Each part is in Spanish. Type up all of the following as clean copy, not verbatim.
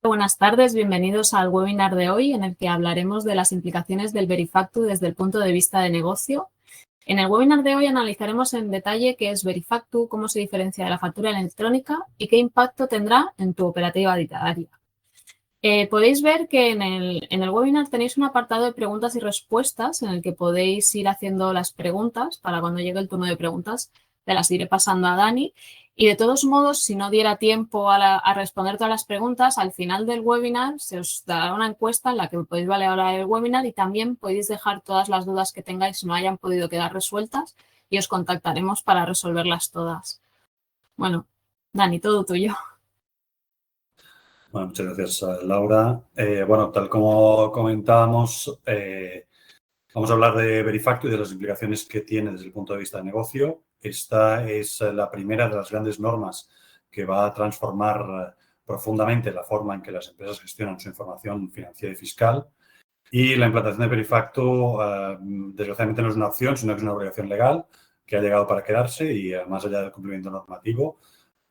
Buenas tardes, bienvenidos al webinar de hoy en el que hablaremos de las implicaciones del Verifactu desde el punto de vista de negocio. En el webinar de hoy analizaremos en detalle qué es Verifactu, cómo se diferencia de la factura electrónica y qué impacto tendrá en tu operativa diaria. Podéis ver que en el webinar tenéis un apartado de preguntas y respuestas en el que podéis ir haciendo las preguntas. Para cuando llegue el turno de preguntas te las iré pasando a Dani. Y de todos modos, si no diera tiempo a responder todas las preguntas, al final del webinar se os dará una encuesta en la que podéis valorar el webinar y también podéis dejar todas las dudas que tengáis no hayan podido quedar resueltas y os contactaremos para resolverlas todas. Bueno, Dani, todo tuyo. Bueno, muchas gracias, Laura. Bueno, tal como comentábamos, vamos a hablar de Verifactu y de las implicaciones que tiene desde el punto de vista de negocio. Esta es la primera de las grandes normas que va a transformar profundamente la forma en que las empresas gestionan su información financiera y fiscal. Y la implantación de Verifactu, desgraciadamente, no es una opción, sino que es una obligación legal que ha llegado para quedarse y, más allá del cumplimiento normativo,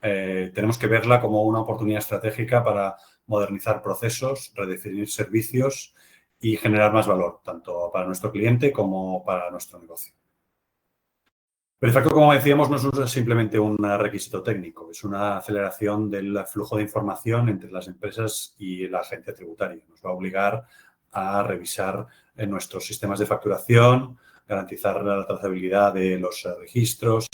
tenemos que verla como una oportunidad estratégica para modernizar procesos, redefinir servicios y generar más valor, tanto para nuestro cliente como para nuestro negocio. Verifactu, como decíamos, no es simplemente un requisito técnico, es una aceleración del flujo de información entre las empresas y la agencia tributaria. Nos va a obligar a revisar nuestros sistemas de facturación, garantizar la trazabilidad de los registros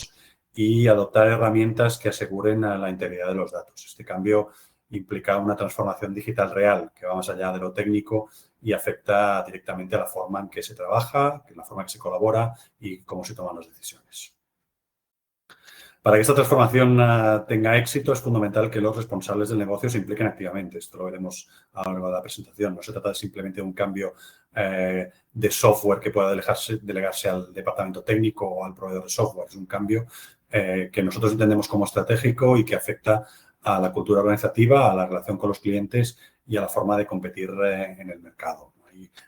y adoptar herramientas que aseguren la integridad de los datos. Este cambio implica una transformación digital real que va más allá de lo técnico y afecta directamente a la forma en que se trabaja, la forma en que se colabora y cómo se toman las decisiones. Para que esta transformación tenga éxito, es fundamental que los responsables del negocio se impliquen activamente. Esto lo veremos a lo largo de la presentación. No se trata simplemente de un cambio de software que pueda delegarse al departamento técnico o al proveedor de software. Es un cambio que nosotros entendemos como estratégico y que afecta a la cultura organizativa, a la relación con los clientes y a la forma de competir en el mercado.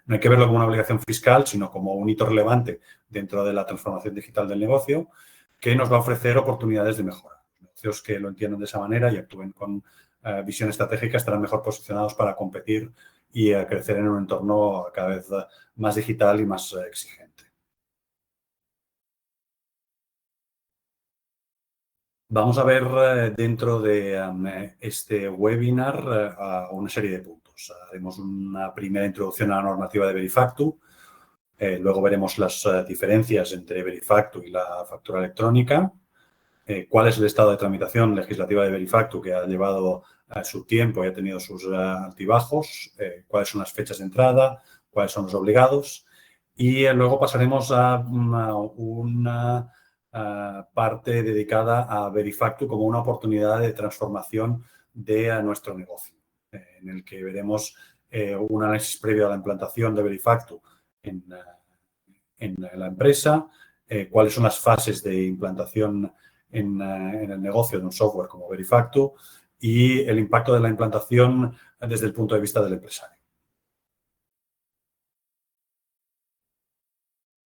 No hay que verlo como una obligación fiscal, sino como un hito relevante dentro de la transformación digital del negocio, que nos va a ofrecer oportunidades de mejora. Los negocios que lo entiendan de esa manera y actúen con visión estratégica estarán mejor posicionados para competir y crecer en un entorno cada vez más digital y más exigente. Vamos a ver dentro de este webinar una serie de puntos. Haremos una primera introducción a la normativa de Verifactu. Luego veremos las diferencias entre Verifactu y la factura electrónica. Cuál es el estado de tramitación legislativa de Verifactu, que ha llevado su tiempo y ha tenido sus altibajos, cuáles son las fechas de entrada, cuáles son los obligados. Y luego pasaremos a una parte dedicada a Verifactu como una oportunidad de transformación de nuestro negocio, en el que veremos un análisis previo a la implantación de Verifactu en la empresa, cuáles son las fases de implantación en el negocio de un software como Verifactu y el impacto de la implantación desde el punto de vista del empresario.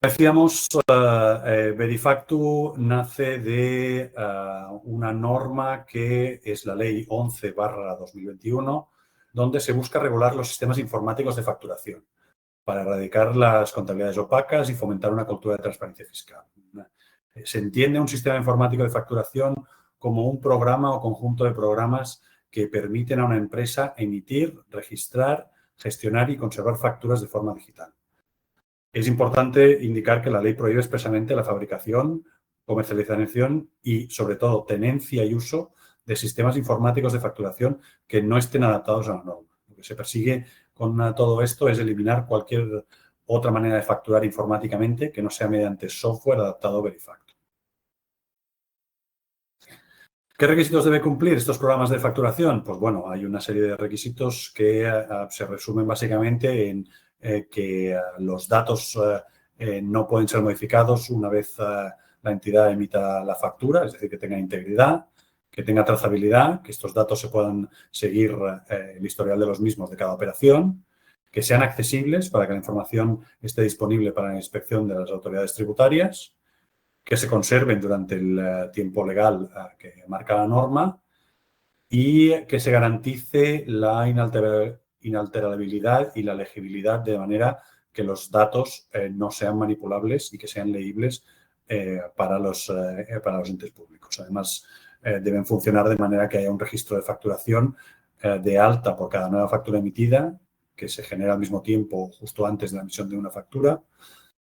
Decíamos, Verifactu nace de una norma que es la Ley 11/2021, donde se busca regular los sistemas informáticos de facturación para erradicar las contabilidades opacas y fomentar una cultura de transparencia fiscal. Se entiende un sistema informático de facturación como un programa o conjunto de programas que permiten a una empresa emitir, registrar, gestionar y conservar facturas de forma digital. Es importante indicar que la ley prohíbe expresamente la fabricación, comercialización y, sobre todo, tenencia y uso de sistemas informáticos de facturación que no estén adaptados a la norma. Lo que se persigue con todo esto es eliminar cualquier otra manera de facturar informáticamente que no sea mediante software adaptado a Verifactu. ¿Qué requisitos debe cumplir estos programas de facturación? Pues bueno, hay una serie de requisitos que se resumen básicamente en que los datos no pueden ser modificados una vez la entidad emita la factura, es decir, que tenga integridad, que tenga trazabilidad, que estos datos se puedan seguir el historial de los mismos de cada operación, que sean accesibles para que la información esté disponible para la inspección de las autoridades tributarias, que se conserven durante el tiempo legal que marca la norma y que se garantice la inalterabilidad y la legibilidad de manera que los datos no sean manipulables y que sean leíbles para los entes públicos. Además, deben funcionar de manera que haya un registro de facturación de alta por cada nueva factura emitida, que se genera al mismo tiempo justo antes de la emisión de una factura,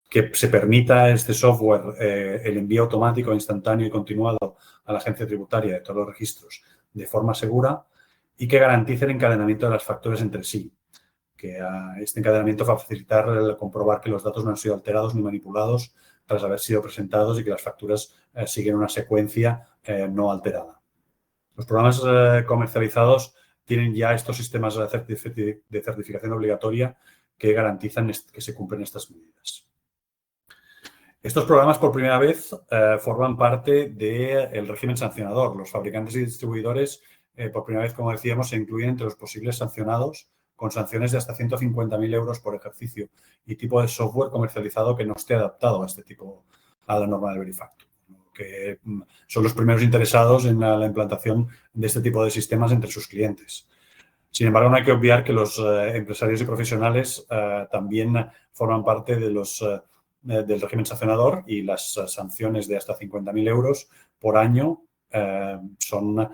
que se permita este software el envío automático, instantáneo y continuado a la agencia tributaria de todos los registros de forma segura y que garantice el encadenamiento de las facturas entre sí. Que este encadenamiento va a facilitar el comprobar que los datos no han sido alterados ni manipulados tras haber sido presentados y que las facturas siguen una secuencia no alterada. Los programas comercializados tienen ya estos sistemas de certificación obligatoria que garantizan que se cumplen estas medidas. Estos programas, por primera vez, forman parte del régimen sancionador. Los fabricantes y distribuidores, por primera vez, como decíamos, se incluyen entre los posibles sancionados con sanciones de hasta 150.000 euros por ejercicio y tipo de software comercializado que no esté adaptado a la norma del Verifactu, que son los primeros interesados en la implantación de este tipo de sistemas entre sus clientes. Sin embargo, no hay que obviar que los empresarios y profesionales también forman parte de del régimen sancionador y las sanciones de hasta 50.000 euros por año son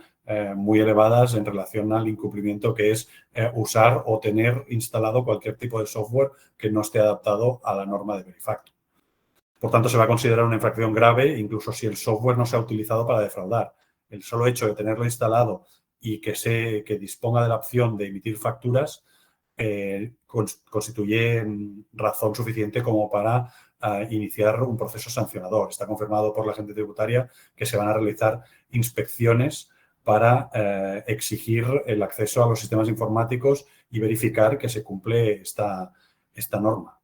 muy elevadas en relación al incumplimiento que es usar o tener instalado cualquier tipo de software que no esté adaptado a la norma de Verifactu. Por tanto, se va a considerar una infracción grave incluso si el software no se ha utilizado para defraudar. El solo hecho de tenerlo instalado y que disponga de la opción de emitir facturas constituye razón suficiente como para iniciar un proceso sancionador. Está confirmado por la agencia tributaria que se van a realizar inspecciones para exigir el acceso a los sistemas informáticos y verificar que se cumple esta norma.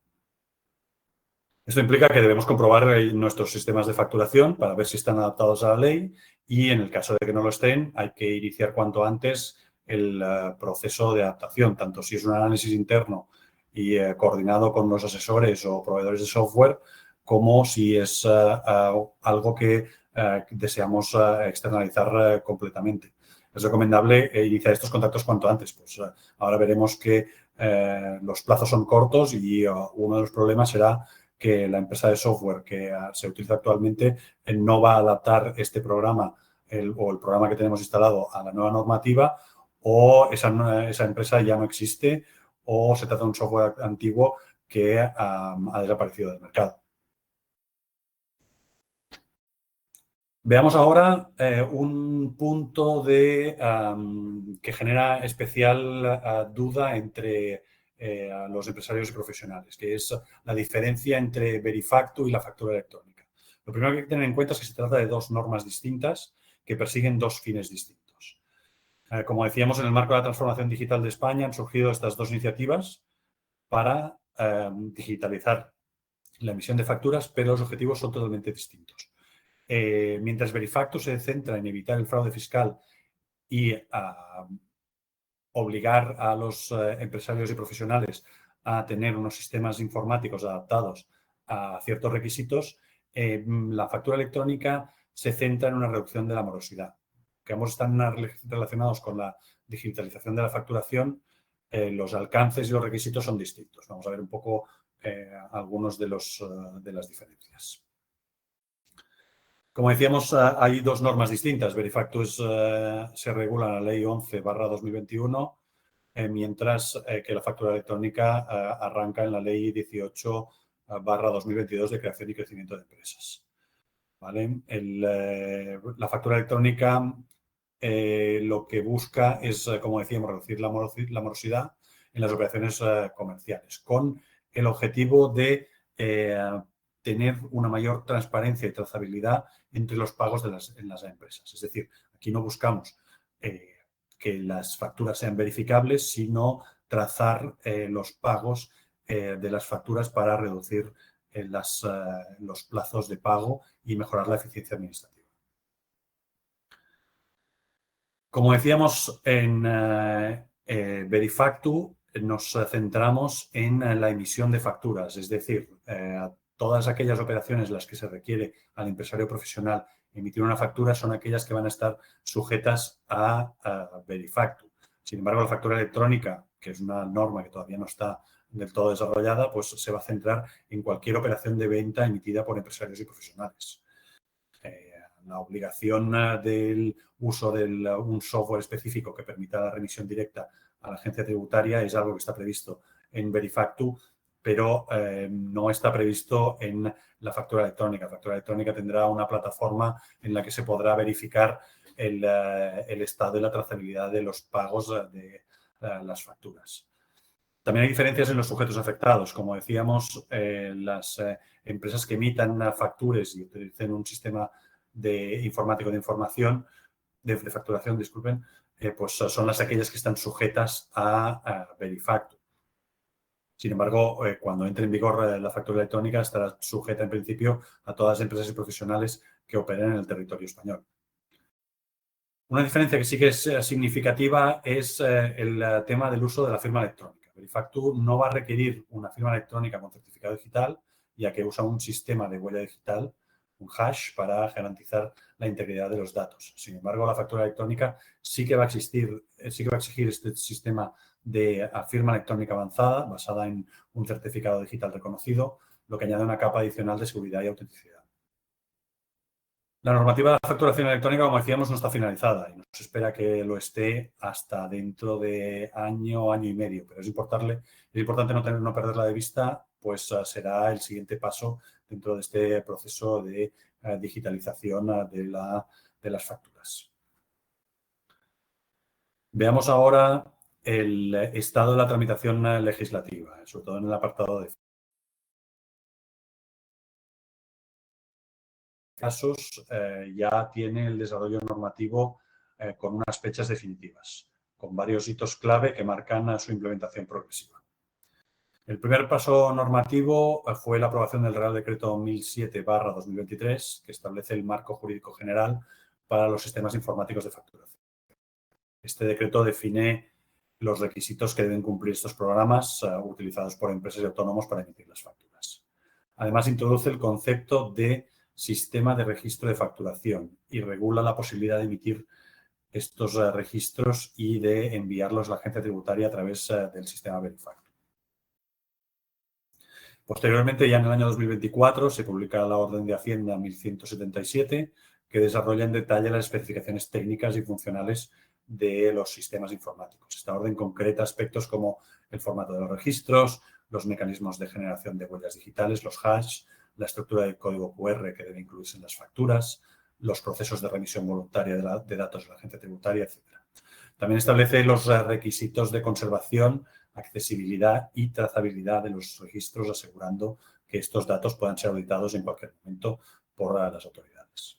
Esto implica que debemos comprobar nuestros sistemas de facturación para ver si están adaptados a la ley y, en el caso de que no lo estén, hay que iniciar cuanto antes el proceso de adaptación, tanto si es un análisis interno y coordinado con los asesores o proveedores de software, como si es algo que deseamos externalizar completamente. Es recomendable iniciar estos contactos cuanto antes. Pues ahora veremos que los plazos son cortos y uno de los problemas será que la empresa de software que se utiliza actualmente no va a adaptar este programa o el programa que tenemos instalado a la nueva normativa, o esa empresa ya no existe o se trata de un software antiguo que ha desaparecido del mercado. Veamos ahora un punto que genera especial duda entre los empresarios y profesionales, que es la diferencia entre Verifactu y la factura electrónica. Lo primero que hay que tener en cuenta es que se trata de dos normas distintas que persiguen dos fines distintos. Como decíamos, en el marco de la transformación digital de España han surgido estas dos iniciativas para digitalizar la emisión de facturas, pero los objetivos son totalmente distintos. Mientras Verifactu se centra en evitar el fraude fiscal y obligar a los empresarios y profesionales a tener unos sistemas informáticos adaptados a ciertos requisitos, la factura electrónica se centra en una reducción de la morosidad. Que ambos están relacionados con la digitalización de la facturación, los alcances y los requisitos son distintos. Vamos a ver un poco algunos de las diferencias. Como decíamos, hay dos normas distintas. Verifactu se regula en la Ley 11/2021, mientras que la factura electrónica arranca en la Ley 18/2022 de creación y crecimiento de empresas. ¿Vale? La factura electrónica lo que busca es, como decíamos, reducir la morosidad en las operaciones comerciales, con el objetivo de tener una mayor transparencia y trazabilidad entre los pagos en las empresas. Es decir, aquí no buscamos que las facturas sean verificables, sino trazar los pagos de las facturas para reducir los plazos de pago y mejorar la eficiencia administrativa. Como decíamos, en Verifactu nos centramos en la emisión de facturas, es decir, todas aquellas operaciones en las que se requiere al empresario profesional emitir una factura son aquellas que van a estar sujetas a Verifactu. Sin embargo, la factura electrónica, que es una norma que todavía no está del todo desarrollada, pues se va a centrar en cualquier operación de venta emitida por empresarios y profesionales. La obligación del uso de un software específico que permita la remisión directa a la agencia tributaria es algo que está previsto en Verifactu, pero no está previsto en la factura electrónica. La factura electrónica tendrá una plataforma en la que se podrá verificar el estado y la trazabilidad de los pagos de las facturas. También hay diferencias en los sujetos afectados. Como decíamos, las empresas que emitan facturas y utilicen un sistema informático de información, de facturación, disculpen, pues son aquellas que están sujetas a Verifactu. Sin embargo, cuando entre en vigor la factura electrónica, estará sujeta en principio a todas las empresas y profesionales que operen en el territorio español. Una diferencia que sí que es significativa es el tema del uso de la firma electrónica. Verifactu no va a requerir una firma electrónica con certificado digital, ya que usa un sistema de huella digital, un hash, para garantizar la integridad de los datos. Sin embargo, la factura electrónica sí que va a exigir este sistema de firma electrónica avanzada, basada en un certificado digital reconocido, lo que añade una capa adicional de seguridad y autenticidad. La normativa de la facturación electrónica, como decíamos, no está finalizada y nos espera que lo esté hasta dentro de año y medio, pero es importante no perderla de vista, pues será el siguiente paso dentro de este proceso de digitalización de las facturas. Veamos ahora el estado de la tramitación legislativa, sobre todo en el apartado de casos. Ya tiene el desarrollo normativo con unas fechas definitivas, con varios hitos clave que marcan su implementación progresiva. El primer paso normativo fue la aprobación del Real Decreto 1007/2023, que establece el marco jurídico general para los sistemas informáticos de facturación. Este decreto define los requisitos que deben cumplir estos programas utilizados por empresas y autónomos para emitir las facturas. Además, introduce el concepto de sistema de registro de facturación y regula la posibilidad de emitir estos registros y de enviarlos a la agencia tributaria a través del sistema Verifactu. Posteriormente, ya en el año 2024, se publica la Orden de Hacienda 1177, que desarrolla en detalle las especificaciones técnicas y funcionales de los sistemas informáticos. Esta orden concreta aspectos como el formato de los registros, los mecanismos de generación de huellas digitales, los hash, la estructura del código QR que debe incluirse en las facturas, los procesos de remisión voluntaria de datos de la agencia tributaria, etc. También establece los requisitos de conservación, accesibilidad y trazabilidad de los registros, asegurando que estos datos puedan ser auditados en cualquier momento por las autoridades.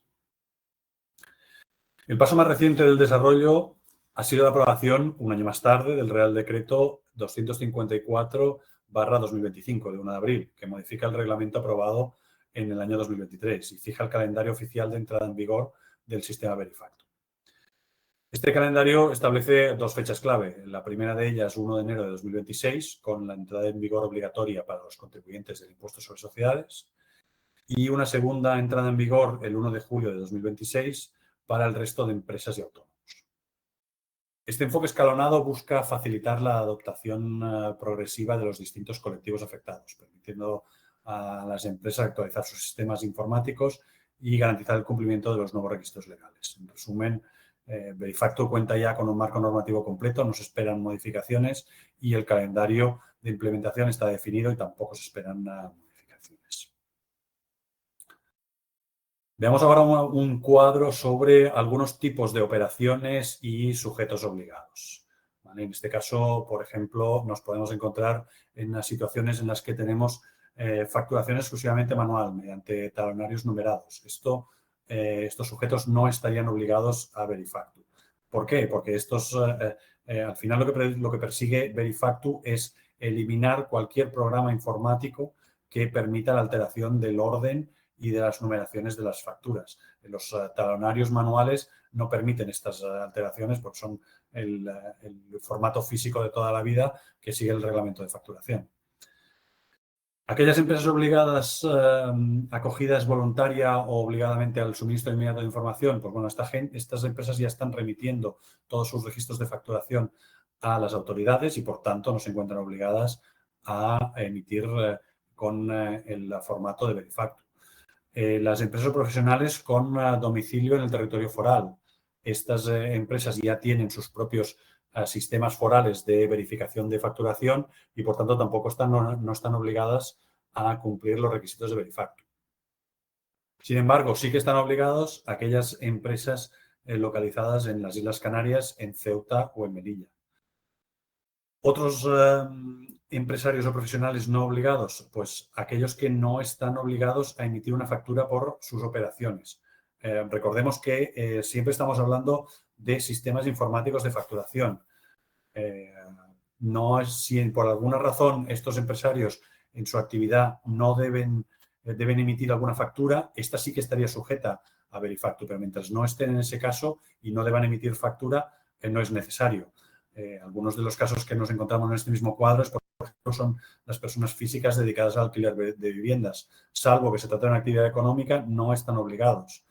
El paso más reciente del desarrollo ha sido la aprobación, un año más tarde, del Real Decreto 254/2025, de 1 de abril, que modifica el reglamento aprobado en el año 2023 y fija el calendario oficial de entrada en vigor del sistema Verifactu. Este calendario establece dos fechas clave. La primera de ellas, 1 de enero de 2026, con la entrada en vigor obligatoria para los contribuyentes del impuesto sobre sociedades, y una segunda entrada en vigor el 1 de julio de 2026 para el resto de empresas y autónomos. Este enfoque escalonado busca facilitar la adoptación progresiva de los distintos colectivos afectados, permitiendo a las empresas actualizar sus sistemas informáticos y garantizar el cumplimiento de los nuevos requisitos legales. En resumen, Verifactu cuenta ya con un marco normativo completo, no se esperan modificaciones y el calendario de implementación está definido y tampoco se esperan modificaciones. Veamos ahora un cuadro sobre algunos tipos de operaciones y sujetos obligados. ¿Vale? En este caso, por ejemplo, nos podemos encontrar en las situaciones en las que tenemos facturación exclusivamente manual mediante talonarios numerados. Estos sujetos no estarían obligados a Verifactu. ¿Por qué? Porque al final lo que persigue Verifactu es eliminar cualquier programa informático que permita la alteración del orden y de las numeraciones de las facturas. Los talonarios manuales no permiten estas alteraciones porque son el formato físico de toda la vida que sigue el reglamento de facturación. Aquellas empresas obligadas, acogidas voluntaria o obligadamente al suministro inmediato de información, pues bueno, estas empresas ya están remitiendo todos sus registros de facturación a las autoridades y, por tanto, no se encuentran obligadas a emitir con el formato de Verifactu. Las empresas profesionales con domicilio en el territorio foral. Estas empresas ya tienen sus propios sistemas forales de verificación de facturación y, por tanto, tampoco no están obligadas a cumplir los requisitos de Verifactu. Sin embargo, sí que están obligados aquellas empresas localizadas en las Islas Canarias, en Ceuta o en Melilla. Otros empresarios o profesionales no obligados, pues aquellos que no están obligados a emitir una factura por sus operaciones. Recordemos que siempre estamos hablando de sistemas informáticos de facturación. No es, si por alguna razón estos empresarios en su actividad no deben emitir alguna factura, esta sí que estaría sujeta a Verifactu, pero mientras no estén en ese caso y no deban emitir factura, no es necesario. Algunos de los casos que nos encontramos en este mismo cuadro es, por ejemplo, son las personas físicas dedicadas al alquiler de viviendas. Salvo que se trate de una actividad económica, no están obligados.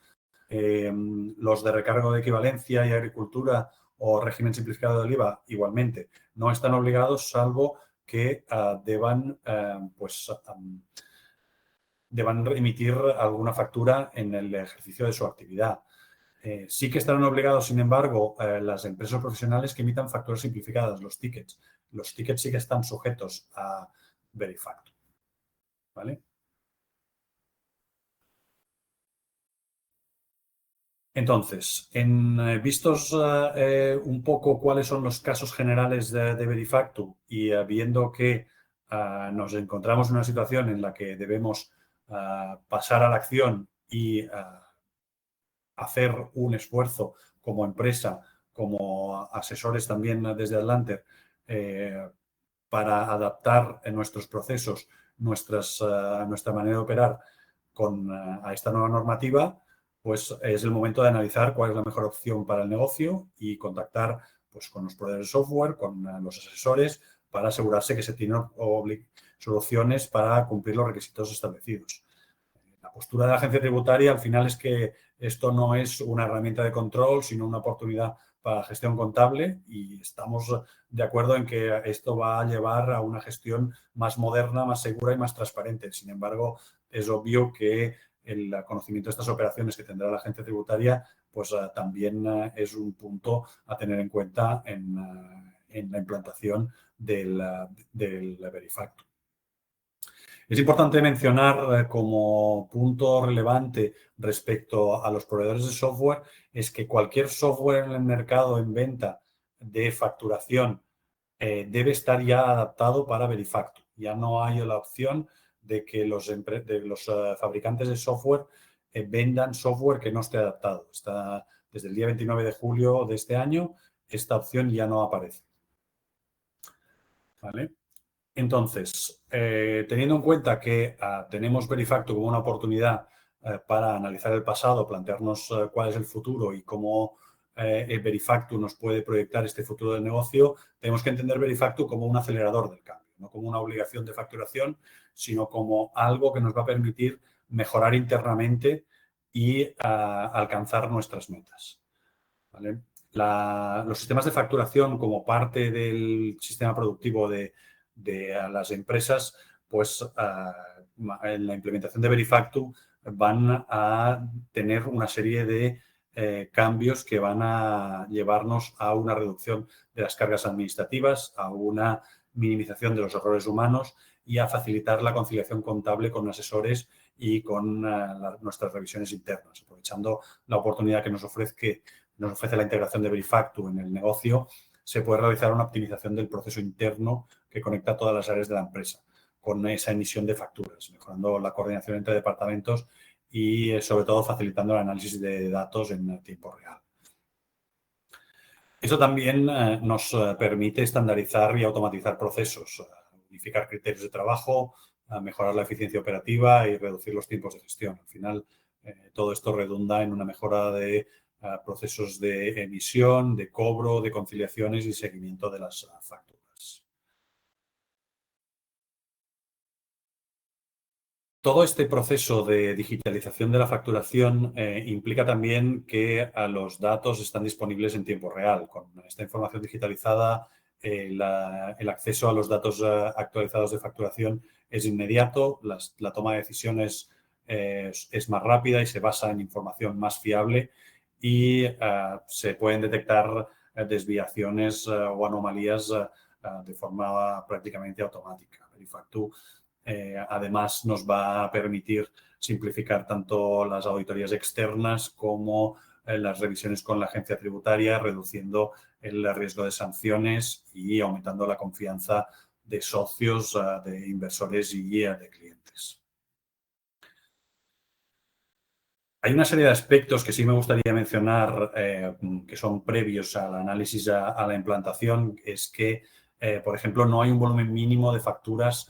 Los de recargo de equivalencia y agricultura o régimen simplificado del IVA, igualmente, no están obligados, salvo que deban emitir alguna factura en el ejercicio de su actividad. Sí que estarán obligados, sin embargo, las empresas profesionales que emitan facturas simplificadas, los tickets. Los tickets sí que están sujetos a Verifactu. ¿Vale? Entonces, vistos un poco cuáles son los casos generales de Verifactu y viendo que nos encontramos en una situación en la que debemos pasar a la acción y hacer un esfuerzo como empresa, como asesores también desde Atlanter, para adaptar nuestros procesos, nuestra manera de operar a esta nueva normativa, pues es el momento de analizar cuál es la mejor opción para el negocio y contactar pues, con los proveedores de software, con los asesores, para asegurarse que se tienen soluciones para cumplir los requisitos establecidos. La postura de la agencia tributaria al final es que esto no es una herramienta de control, sino una oportunidad para la gestión contable y estamos de acuerdo en que esto va a llevar a una gestión más moderna, más segura y más transparente. Sin embargo, es obvio que el conocimiento de estas operaciones que tendrá la agencia tributaria pues también es un punto a tener en cuenta en la implantación del Verifactu. Es importante mencionar como punto relevante respecto a los proveedores de software es que cualquier software en el mercado en venta de facturación debe estar ya adaptado para Verifactu. Ya no hay la opción de que los fabricantes de software vendan software que no esté adaptado. Desde el día 29 de julio de este año, esta opción ya no aparece. ¿Vale? Entonces, teniendo en cuenta que tenemos Verifactu como una oportunidad para analizar el pasado, plantearnos cuál es el futuro y cómo el Verifactu nos puede proyectar este futuro del negocio, tenemos que entender Verifactu como un acelerador del cambio, no como una obligación de facturación, sino como algo que nos va a permitir mejorar internamente y alcanzar nuestras metas. ¿Vale? Los sistemas de facturación como parte del sistema productivo de las empresas, pues en la implementación de Verifactu van a tener una serie de cambios que van a llevarnos a una reducción de las cargas administrativas, a una minimización de los errores humanos y a facilitar la conciliación contable con asesores y con nuestras revisiones internas, aprovechando la oportunidad que nos ofrece la integración de Verifactu en el negocio. Se puede realizar una optimización del proceso interno que conecta todas las áreas de la empresa con esa emisión de facturas, mejorando la coordinación entre departamentos y, sobre todo, facilitando el análisis de datos en tiempo real. Esto también nos permite estandarizar y automatizar procesos, unificar criterios de trabajo, mejorar la eficiencia operativa y reducir los tiempos de gestión. Al final, todo esto redunda en una mejora de procesos de emisión, de cobro, de conciliaciones y seguimiento de las facturas. Todo este proceso de digitalización de la facturación implica también que los datos están disponibles en tiempo real. Con esta información digitalizada, el acceso a los datos actualizados de facturación es inmediato, la toma de decisiones es más rápida y se basa en información más fiable y se pueden detectar desviaciones o anomalías de forma prácticamente automática. Verifactu además, nos va a permitir simplificar tanto las auditorías externas como las revisiones con la agencia tributaria, reduciendo el riesgo de sanciones y aumentando la confianza de socios, de inversores y de clientes. Hay una serie de aspectos que sí me gustaría mencionar que son previos al análisis a la implantación. Es que, por ejemplo, no hay un volumen mínimo de facturas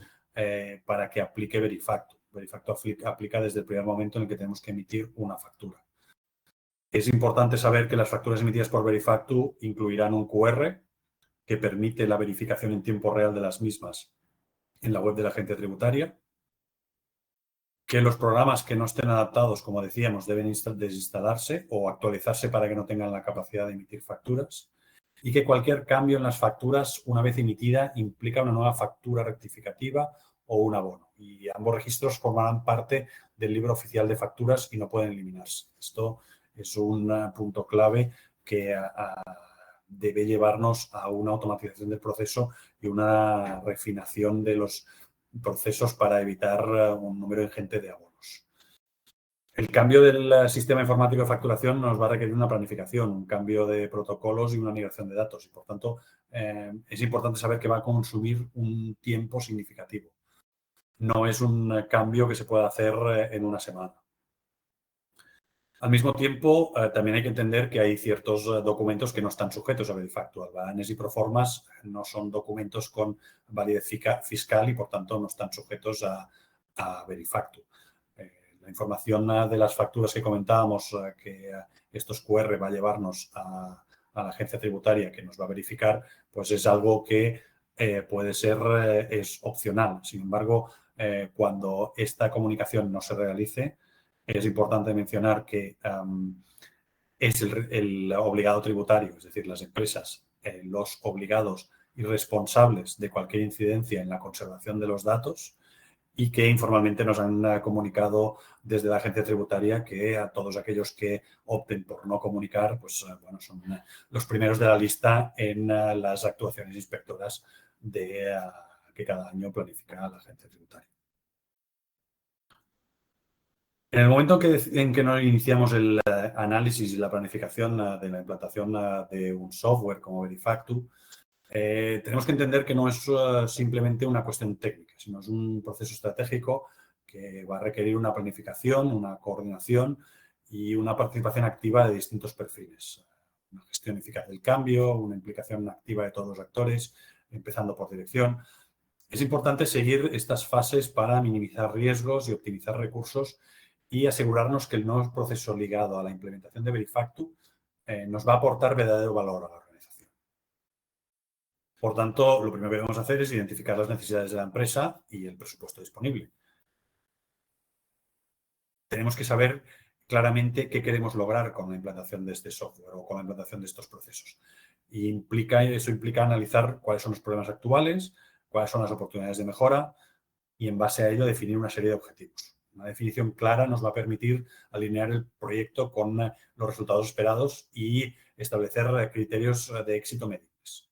para que aplique Verifactu. Verifactu aplica desde el primer momento en el que tenemos que emitir una factura. Es importante saber que las facturas emitidas por Verifactu incluirán un QR que permite la verificación en tiempo real de las mismas en la web de la agencia tributaria, que los programas que no estén adaptados, como decíamos, deben desinstalarse o actualizarse para que no tengan la capacidad de emitir facturas y que cualquier cambio en las facturas, una vez emitida, implica una nueva factura rectificativa o un abono. Y ambos registros formarán parte del libro oficial de facturas y no pueden eliminarse. Esto es un punto clave que debe llevarnos a una automatización del proceso y una refinación de los procesos para evitar un número ingente de abonos. El cambio del sistema informático de facturación nos va a requerir una planificación, un cambio de protocolos y una migración de datos. Y, por tanto, es importante saber que va a consumir un tiempo significativo. No es un cambio que se pueda hacer en una semana. Al mismo tiempo, también hay que entender que hay ciertos documentos que no están sujetos a Verifactu. Albalanes y proformas no son documentos con validez fiscal y, por tanto, no están sujetos a Verifactu. La información de las facturas que comentábamos, que estos QR va a llevarnos a la agencia tributaria que nos va a verificar, pues es algo que puede ser, es opcional. Sin embargo, cuando esta comunicación no se realice, es importante mencionar que es el obligado tributario, es decir, las empresas, los obligados y responsables de cualquier incidencia en la conservación de los datos y que informalmente nos han comunicado desde la agencia tributaria que a todos aquellos que opten por no comunicar, pues bueno, son los primeros de la lista en las actuaciones inspectoras que cada año planifica la agencia tributaria. En el momento en que nos iniciamos el análisis y la planificación de la implantación de un software como Verifactu, tenemos que entender que no es simplemente una cuestión técnica, sino es un proceso estratégico que va a requerir una planificación, una coordinación y una participación activa de distintos perfiles. Una gestión eficaz del cambio, una implicación activa de todos los actores, empezando por dirección. Es importante seguir estas fases para minimizar riesgos y optimizar recursos y asegurarnos que el nuevo proceso ligado a la implementación de Verifactu nos va a aportar verdadero valor a la organización. Por tanto, lo primero que debemos hacer es identificar las necesidades de la empresa y el presupuesto disponible. Tenemos que saber claramente qué queremos lograr con la implantación de este software o con la implantación de estos procesos. Y eso implica analizar cuáles son los problemas actuales, cuáles son las oportunidades de mejora y en base a ello definir una serie de objetivos. Una definición clara nos va a permitir alinear el proyecto con los resultados esperados y establecer criterios de éxito medibles.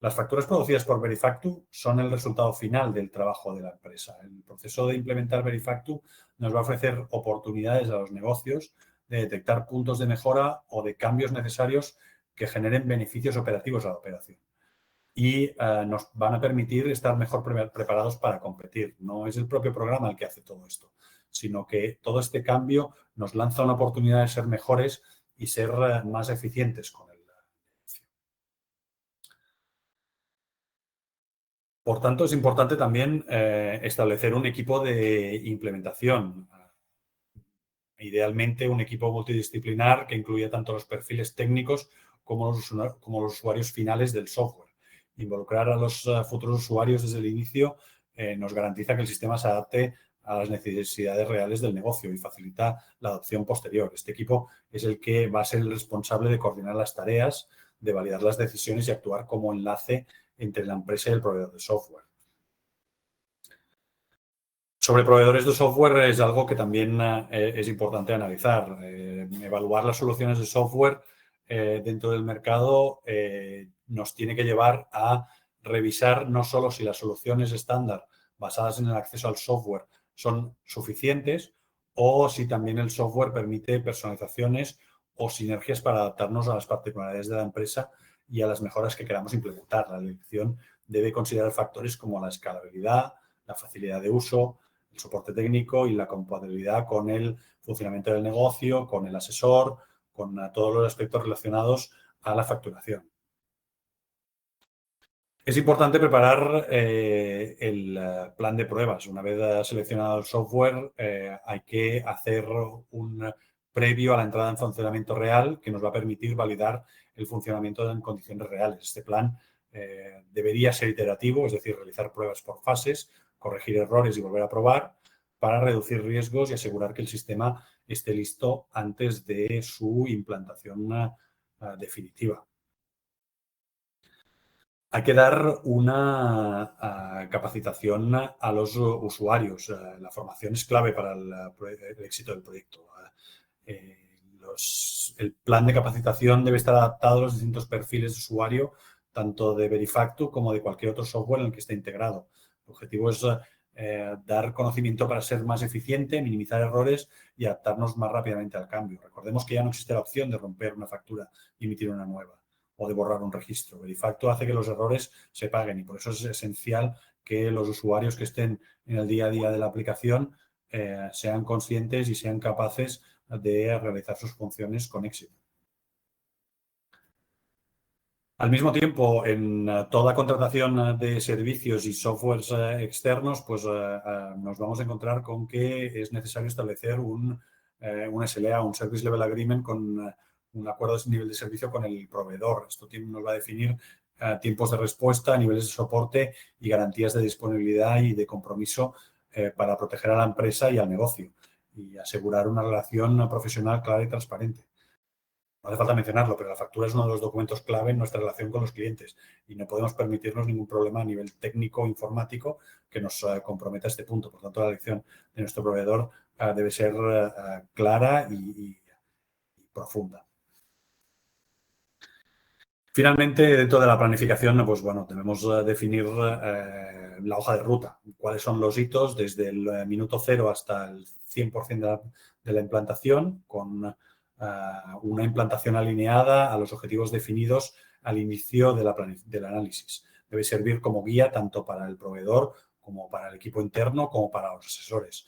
Las facturas producidas por Verifactu son el resultado final del trabajo de la empresa. El proceso de implementar Verifactu nos va a ofrecer oportunidades a los negocios de detectar puntos de mejora o de cambios necesarios que generen beneficios operativos a la operación. Y nos van a permitir estar mejor preparados para competir. No es el propio programa el que hace todo esto, sino que todo este cambio nos lanza una oportunidad de ser mejores y ser más eficientes con el negocio. Por tanto, es importante también establecer un equipo de implementación. Idealmente, un equipo multidisciplinar que incluya tanto los perfiles técnicos como los usuarios finales del software. Involucrar a los futuros usuarios desde el inicio nos garantiza que el sistema se adapte a las necesidades reales del negocio y facilita la adopción posterior. Este equipo es el que va a ser el responsable de coordinar las tareas, de validar las decisiones y actuar como enlace entre la empresa y el proveedor de software. Sobre proveedores de software es algo que también es importante analizar. Evaluar las soluciones de software dentro del mercado nos tiene que llevar a revisar no solo si las soluciones estándar basadas en el acceso al software son suficientes o si también el software permite personalizaciones o sinergias para adaptarnos a las particularidades de la empresa y a las mejoras que queramos implementar. La elección debe considerar factores como la escalabilidad, la facilidad de uso, el soporte técnico y la compatibilidad con el funcionamiento del negocio, con el asesor, con todos los aspectos relacionados a la facturación. Es importante preparar el plan de pruebas. Una vez seleccionado el software, hay que hacer un previo a la entrada en funcionamiento real que nos va a permitir validar el funcionamiento en condiciones reales. Este plan debería ser iterativo, es decir, realizar pruebas por fases, corregir errores y volver a probar para reducir riesgos y asegurar que el sistema esté listo antes de su implantación definitiva. Hay que dar una capacitación a los usuarios. La formación es clave para el éxito del proyecto. El plan de capacitación debe estar adaptado a los distintos perfiles de usuario, tanto de Verifactu como de cualquier otro software en el que esté integrado. El objetivo es dar conocimiento para ser más eficiente, minimizar errores y adaptarnos más rápidamente al cambio. Recordemos que ya no existe la opción de romper una factura y emitir una nueva o de borrar un registro. Verifactu hace que los errores se paguen y por eso es esencial que los usuarios que estén en el día a día de la aplicación sean conscientes y sean capaces de realizar sus funciones con éxito. Al mismo tiempo, en toda contratación de servicios y softwares externos, pues nos vamos a encontrar con que es necesario establecer un SLA, un Service Level Agreement, con un acuerdo de nivel de servicio con el proveedor. Esto nos va a definir tiempos de respuesta, niveles de soporte y garantías de disponibilidad y de compromiso para proteger a la empresa y al negocio y asegurar una relación profesional clara y transparente. No hace falta mencionarlo, pero la factura es uno de los documentos clave en nuestra relación con los clientes y no podemos permitirnos ningún problema a nivel técnico o informático que nos comprometa a este punto. Por tanto, la elección de nuestro proveedor debe ser clara y profunda. Finalmente, dentro de la planificación, pues bueno, debemos definir la hoja de ruta. Cuáles son los hitos desde el minuto cero hasta el 100% de la implantación, con una implantación alineada a los objetivos definidos al inicio del análisis. Debe servir como guía tanto para el proveedor como para el equipo interno como para los asesores.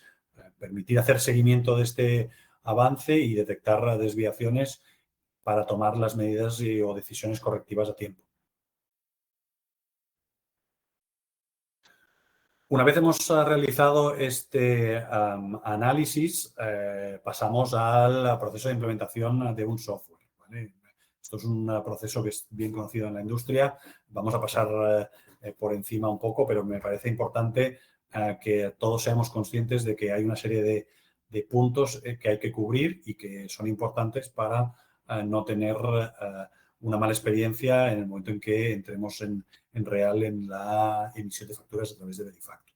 Permitir hacer seguimiento de este avance y detectar desviaciones para tomar las medidas o decisiones correctivas a tiempo. Una vez hemos realizado este análisis, pasamos al proceso de implementación de un software, ¿vale? Esto es un proceso que es bien conocido en la industria. Vamos a pasar por encima un poco, pero me parece importante que todos seamos conscientes de que hay una serie de puntos que hay que cubrir y que son importantes para no tener una mala experiencia en el momento en que entremos en real en la emisión de facturas a través de Verifactu.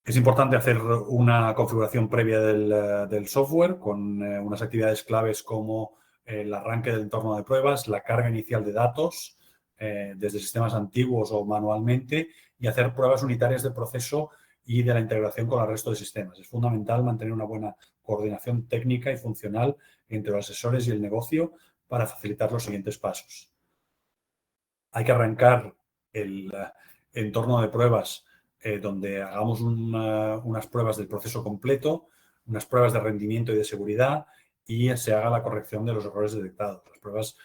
Es importante hacer una configuración previa del software con unas actividades claves como el arranque del entorno de pruebas, la carga inicial de datos desde sistemas antiguos o manualmente y hacer pruebas unitarias del proceso y de la integración con el resto de sistemas. Es fundamental mantener una buena coordinación técnica y funcional entre los asesores y el negocio para facilitar los siguientes pasos. Hay que arrancar el entorno de pruebas donde hagamos unas pruebas del proceso completo, unas pruebas de rendimiento y de seguridad y se haga la corrección de los errores detectados. Las pruebas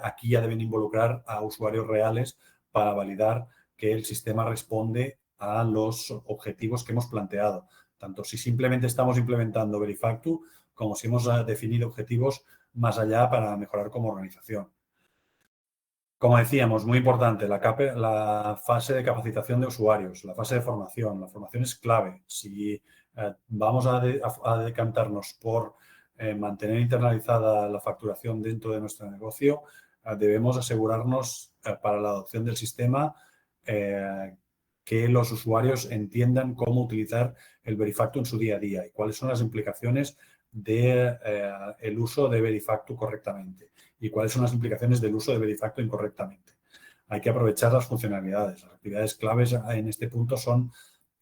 aquí ya deben involucrar a usuarios reales para validar que el sistema responde a los objetivos que hemos planteado, tanto si simplemente estamos implementando Verifactu como si hemos definido objetivos más allá para mejorar como organización. Como decíamos, muy importante, la fase de capacitación de usuarios, la fase de formación. La formación es clave. Si vamos a decantarnos por mantener internalizada la facturación dentro de nuestro negocio, debemos asegurarnos para la adopción del sistema que los usuarios entiendan cómo utilizar el Verifactu en su día a día y cuáles son las implicaciones del uso de Verifactu correctamente y cuáles son las implicaciones del uso de Verifactu incorrectamente. Hay que aprovechar las funcionalidades. Las actividades claves en este punto son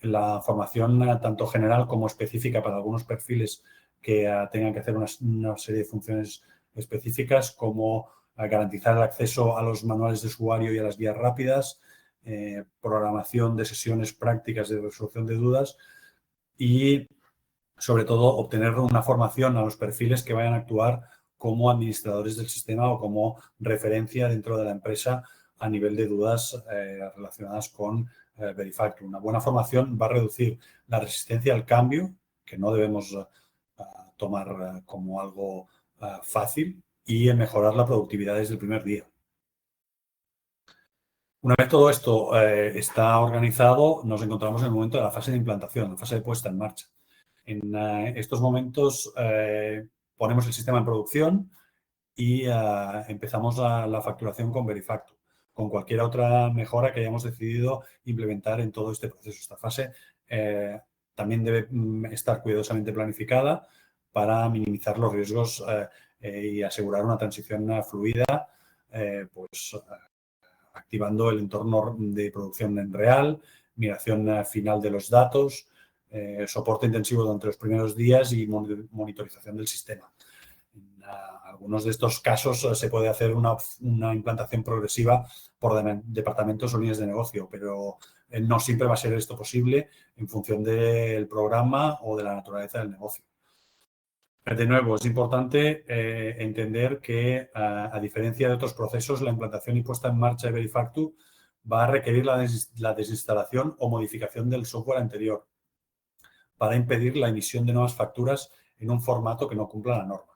la formación tanto general como específica para algunos perfiles que tengan que hacer una serie de funciones específicas, como garantizar el acceso a los manuales de usuario y a las guías rápidas, programación de sesiones prácticas de resolución de dudas y, sobre todo, obtener una formación a los perfiles que vayan a actuar como administradores del sistema o como referencia dentro de la empresa a nivel de dudas relacionadas con Verifactu. Una buena formación va a reducir la resistencia al cambio, que no debemos tomar como algo fácil, y mejorar la productividad desde el primer día. Una vez todo esto está organizado, nos encontramos en el momento de la fase de implantación, la fase de puesta en marcha. En estos momentos ponemos el sistema en producción y empezamos la facturación con Verifactu, con cualquier otra mejora que hayamos decidido implementar en todo este proceso. Esta fase también debe estar cuidadosamente planificada para minimizar los riesgos y asegurar una transición fluida, activando el entorno de producción en real, migración final de los datos, soporte intensivo durante los primeros días y monitorización del sistema. En algunos de estos casos se puede hacer una implantación progresiva por departamentos o líneas de negocio, pero no siempre va a ser esto posible en función del programa o de la naturaleza del negocio. De nuevo, es importante entender que, a diferencia de otros procesos, la implantación y puesta en marcha de Verifactu va a requerir la desinstalación o modificación del software anterior para impedir la emisión de nuevas facturas en un formato que no cumpla la norma.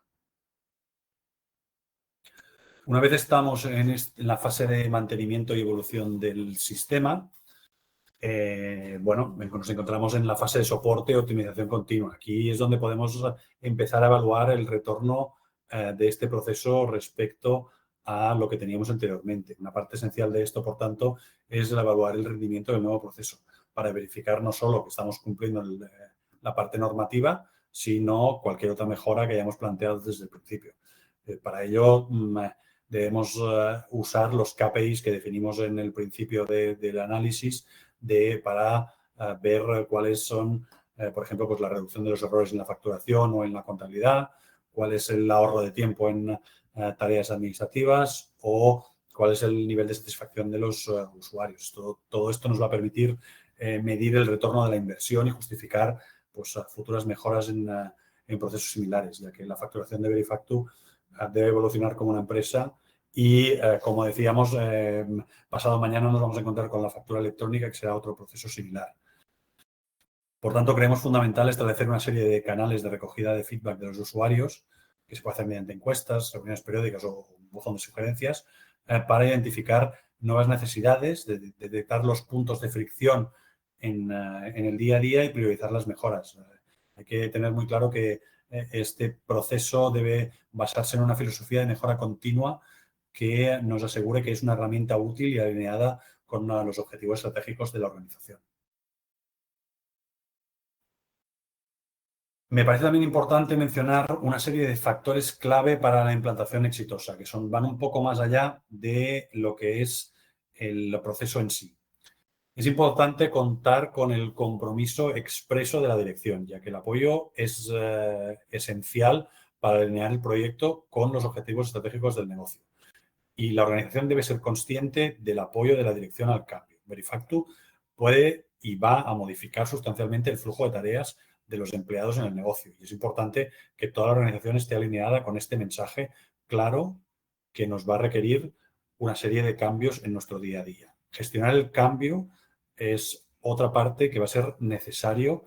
Una vez estamos en la fase de mantenimiento y evolución del sistema, nos encontramos en la fase de soporte y optimización continua. Aquí es donde podemos empezar a evaluar el retorno de este proceso respecto a lo que teníamos anteriormente. Una parte esencial de esto, por tanto, es evaluar el rendimiento del nuevo proceso para verificar no solo que estamos cumpliendo la parte normativa, sino cualquier otra mejora que hayamos planteado desde el principio. Para ello, debemos usar los KPIs que definimos en el principio del análisis para ver cuáles son, por ejemplo, pues la reducción de los errores en la facturación o en la contabilidad, cuál es el ahorro de tiempo en tareas administrativas o cuál es el nivel de satisfacción de los usuarios. Todo esto nos va a permitir medir el retorno de la inversión y justificar futuras mejoras en procesos similares, ya que la facturación de Verifactu debe evolucionar como una empresa y, como decíamos, pasado mañana nos vamos a encontrar con la factura electrónica, que será otro proceso similar. Por tanto, creemos fundamental establecer una serie de canales de recogida de feedback de los usuarios, que se puede hacer mediante encuestas, reuniones periódicas o un buzón de sugerencias, para identificar nuevas necesidades, detectar los puntos de fricción en el día a día y priorizar las mejoras. Hay que tener muy claro que este proceso debe basarse en una filosofía de mejora continua que nos asegure que es una herramienta útil y alineada con los objetivos estratégicos de la organización. Me parece también importante mencionar una serie de factores clave para la implantación exitosa, que van un poco más allá de lo que es el proceso en sí. Es importante contar con el compromiso expreso de la dirección, ya que el apoyo es esencial para alinear el proyecto con los objetivos estratégicos del negocio. Y la organización debe ser consciente del apoyo de la dirección al cambio. Verifactu puede y va a modificar sustancialmente el flujo de tareas de los empleados en el negocio. Y es importante que toda la organización esté alineada con este mensaje claro que nos va a requerir una serie de cambios en nuestro día a día. Gestionar el cambio es otra parte que va a ser necesario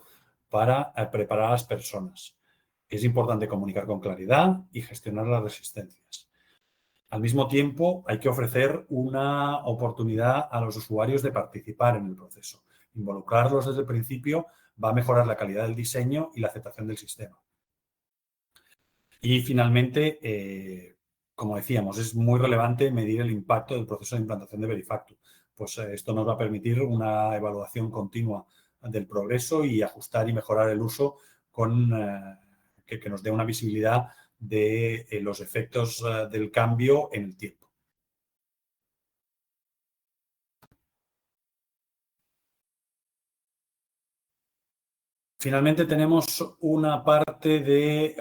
para preparar a las personas. Es importante comunicar con claridad y gestionar las resistencias. Al mismo tiempo, hay que ofrecer una oportunidad a los usuarios de participar en el proceso. Involucrarlos desde el principio va a mejorar la calidad del diseño y la aceptación del sistema. Y finalmente, como decíamos, es muy relevante medir el impacto del proceso de implantación de Verifactu. Pues esto nos va a permitir una evaluación continua del progreso y ajustar y mejorar el uso que nos dé una visibilidad de los efectos del cambio en el tiempo. Finalmente tenemos una parte de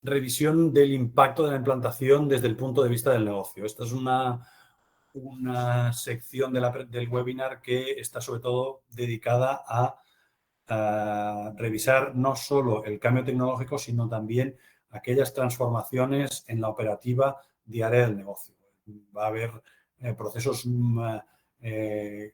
revisión del impacto de la implantación desde el punto de vista del negocio. Esta es una sección del webinar que está sobre todo dedicada a revisar no solo el cambio tecnológico, sino también aquellas transformaciones en la operativa diaria del negocio. Va a haber procesos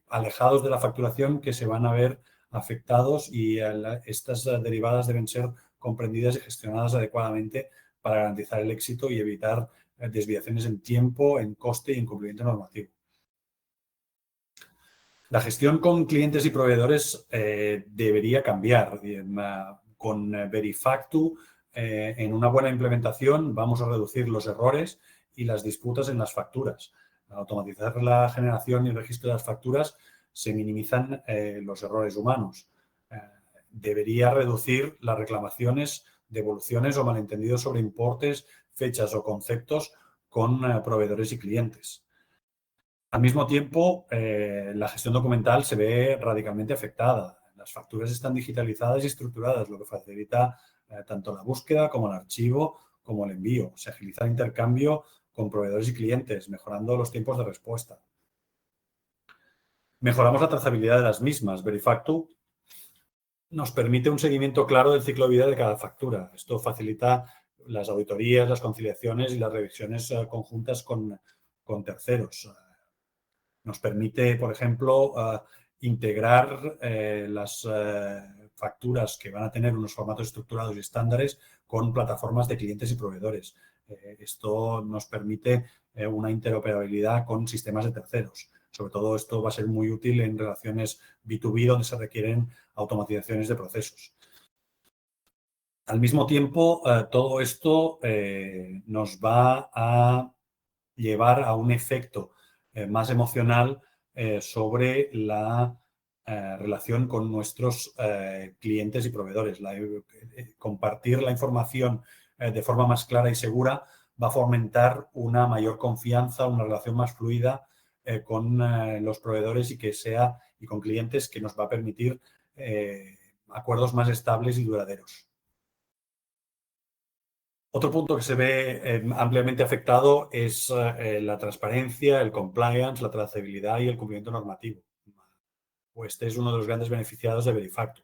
alejados de la facturación que se van a ver afectados y estas derivadas deben ser comprendidas y gestionadas adecuadamente para garantizar el éxito y evitar desviaciones en tiempo, en coste y en cumplimiento normativo. La gestión con clientes y proveedores debería cambiar. Con Verifactu, en una buena implementación, vamos a reducir los errores y las disputas en las facturas. Al automatizar la generación y el registro de las facturas, se minimizan los errores humanos. Debería reducir las reclamaciones, devoluciones o malentendidos sobre importes, fechas o conceptos con proveedores y clientes. Al mismo tiempo, la gestión documental se ve radicalmente afectada. Las facturas están digitalizadas y estructuradas, lo que facilita tanto la búsqueda como el archivo, como el envío. Se agiliza el intercambio con proveedores y clientes, mejorando los tiempos de respuesta. Mejoramos la trazabilidad de las mismas. Verifactu nos permite un seguimiento claro del ciclo de vida de cada factura. Esto facilita las auditorías, las conciliaciones y las revisiones conjuntas con terceros. Nos permite, por ejemplo, integrar las facturas que van a tener unos formatos estructurados y estándares con plataformas de clientes y proveedores. Esto nos permite una interoperabilidad con sistemas de terceros. Sobre todo esto va a ser muy útil en relaciones B2B donde se requieren automatizaciones de procesos. Al mismo tiempo, todo esto nos va a llevar a un efecto más emocional sobre la relación con nuestros clientes y proveedores. Compartir la información de forma más clara y segura va a fomentar una mayor confianza, una relación más fluida con los proveedores y con clientes que nos va a permitir acuerdos más estables y duraderos. Otro punto que se ve ampliamente afectado es la transparencia, el compliance, la trazabilidad y el cumplimiento normativo. Este es uno de los grandes beneficiados de Verifactu,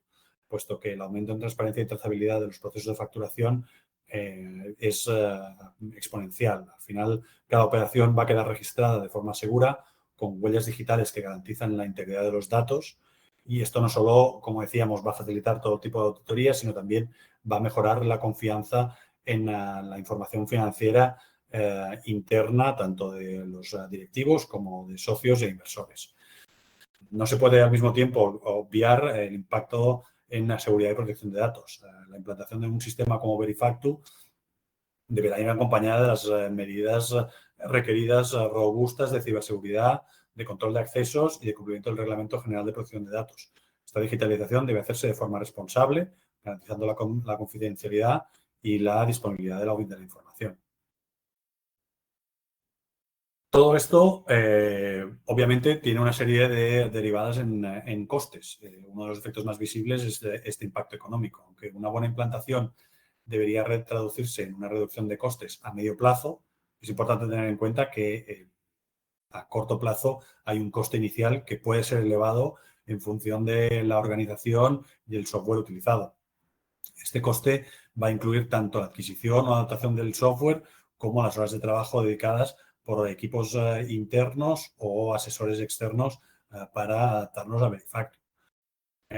puesto que el aumento en transparencia y trazabilidad de los procesos de facturación es exponencial. Al final, cada operación va a quedar registrada de forma segura, con huellas digitales que garantizan la integridad de los datos. Y esto no solo, como decíamos, va a facilitar todo tipo de auditoría, sino también va a mejorar la confianza en la información financiera interna, tanto de los directivos como de socios e inversores. No se puede al mismo tiempo obviar el impacto en la seguridad y protección de datos. La implantación de un sistema como Verifactu deberá ir acompañada de las medidas requeridas robustas de ciberseguridad, de control de accesos y de cumplimiento del Reglamento General de Protección de Datos. Esta digitalización debe hacerse de forma responsable, garantizando la confidencialidad y la disponibilidad de la información. Todo esto, obviamente, tiene una serie de derivadas en costes. Uno de los efectos más visibles es este impacto económico. Aunque una buena implantación debería traducirse en una reducción de costes a medio plazo, es importante tener en cuenta que a corto plazo hay un coste inicial que puede ser elevado en función de la organización y el software utilizado. Este coste va a incluir tanto la adquisición o adaptación del software como las horas de trabajo dedicadas por equipos internos o asesores externos para adaptarnos a Verifactu.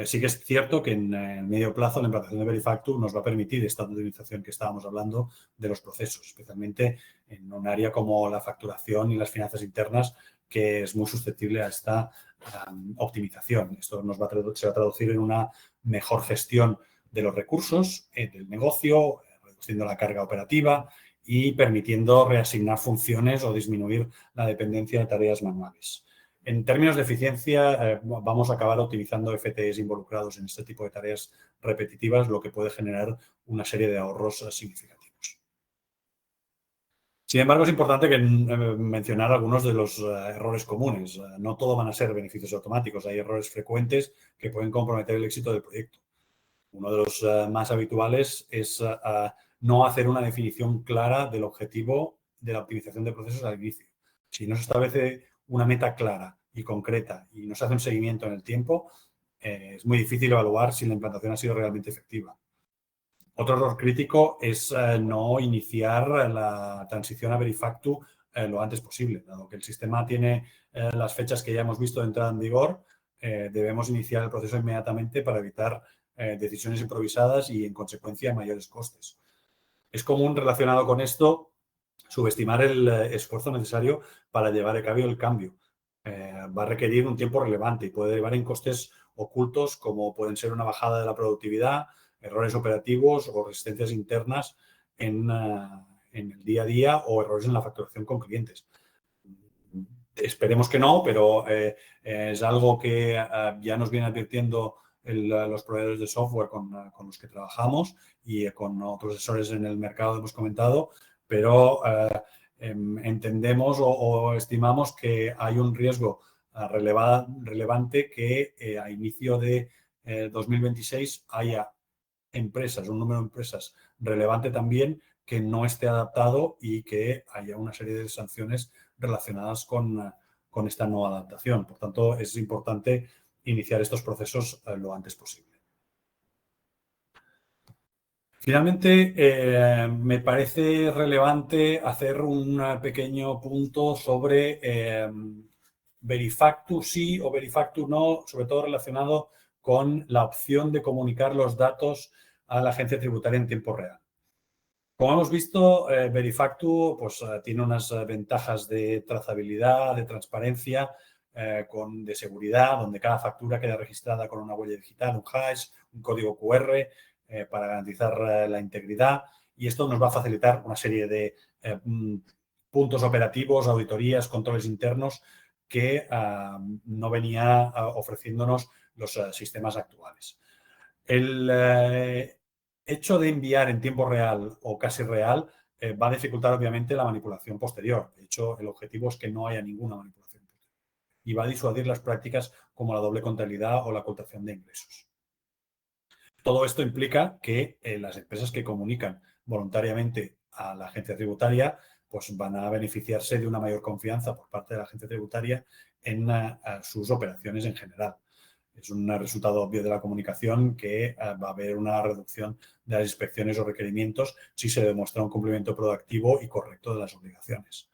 Sí que es cierto que en el medio plazo la implantación de Verifactu nos va a permitir esta optimización que estábamos hablando de los procesos, especialmente en un área como la facturación y las finanzas internas, que es muy susceptible a esta optimización. Esto se va a traducir en una mejor gestión de los recursos del negocio, reduciendo la carga operativa y permitiendo reasignar funciones o disminuir la dependencia de tareas manuales. En términos de eficiencia, vamos a acabar optimizando FTEs involucrados en este tipo de tareas repetitivas, lo que puede generar una serie de ahorros significativos. Sin embargo, es importante mencionar algunos de los errores comunes. No todo van a ser beneficios automáticos. Hay errores frecuentes que pueden comprometer el éxito del proyecto. Uno de los más habituales es no hacer una definición clara del objetivo de la optimización de procesos al inicio. Si no se establece una meta clara y concreta y no se hace un seguimiento en el tiempo, es muy difícil evaluar si la implantación ha sido realmente efectiva. Otro error crítico es no iniciar la transición a Verifactu lo antes posible. Dado que el sistema tiene las fechas que ya hemos visto de entrada en vigor, debemos iniciar el proceso inmediatamente para evitar decisiones improvisadas y, en consecuencia, mayores costes. Es común, relacionado con esto, subestimar el esfuerzo necesario para llevar a cabo el cambio. Va a requerir un tiempo relevante y puede derivar en costes ocultos, como pueden ser una bajada de la productividad, errores operativos o resistencias internas en el día a día o errores en la facturación con clientes. Esperemos que no, pero es algo que ya nos viene advirtiendo los proveedores de software con los que trabajamos y con otros asesores en el mercado hemos comentado, pero entendemos o estimamos que hay un riesgo relevante que a inicio de 2026 haya empresas, un número de empresas relevante también que no esté adaptado y que haya una serie de sanciones relacionadas con esta no adaptación. Por tanto, es importante iniciar estos procesos lo antes posible. Finalmente, me parece relevante hacer un pequeño punto sobre Verifactu sí o Verifactu no, sobre todo relacionado con la opción de comunicar los datos a la agencia tributaria en tiempo real. Como hemos visto, Verifactu pues, tiene unas ventajas de trazabilidad, de transparencia, de seguridad, donde cada factura queda registrada con una huella digital, un hash, un código QR para garantizar la integridad. Y esto nos va a facilitar una serie de puntos operativos, auditorías, controles internos que no venía ofreciéndonos los sistemas actuales. El hecho de enviar en tiempo real o casi real va a dificultar obviamente la manipulación posterior. De hecho, el objetivo es que no haya ninguna manipulación posterior y va a disuadir las prácticas como la doble contabilidad o la ocultación de ingresos. Todo esto implica que las empresas que comunican voluntariamente a la agencia tributaria pues van a beneficiarse de una mayor confianza por parte de la agencia tributaria en sus operaciones en general. Es un resultado obvio de la comunicación que va a haber una reducción de las inspecciones o requerimientos si se demuestra un cumplimiento proactivo y correcto de las obligaciones.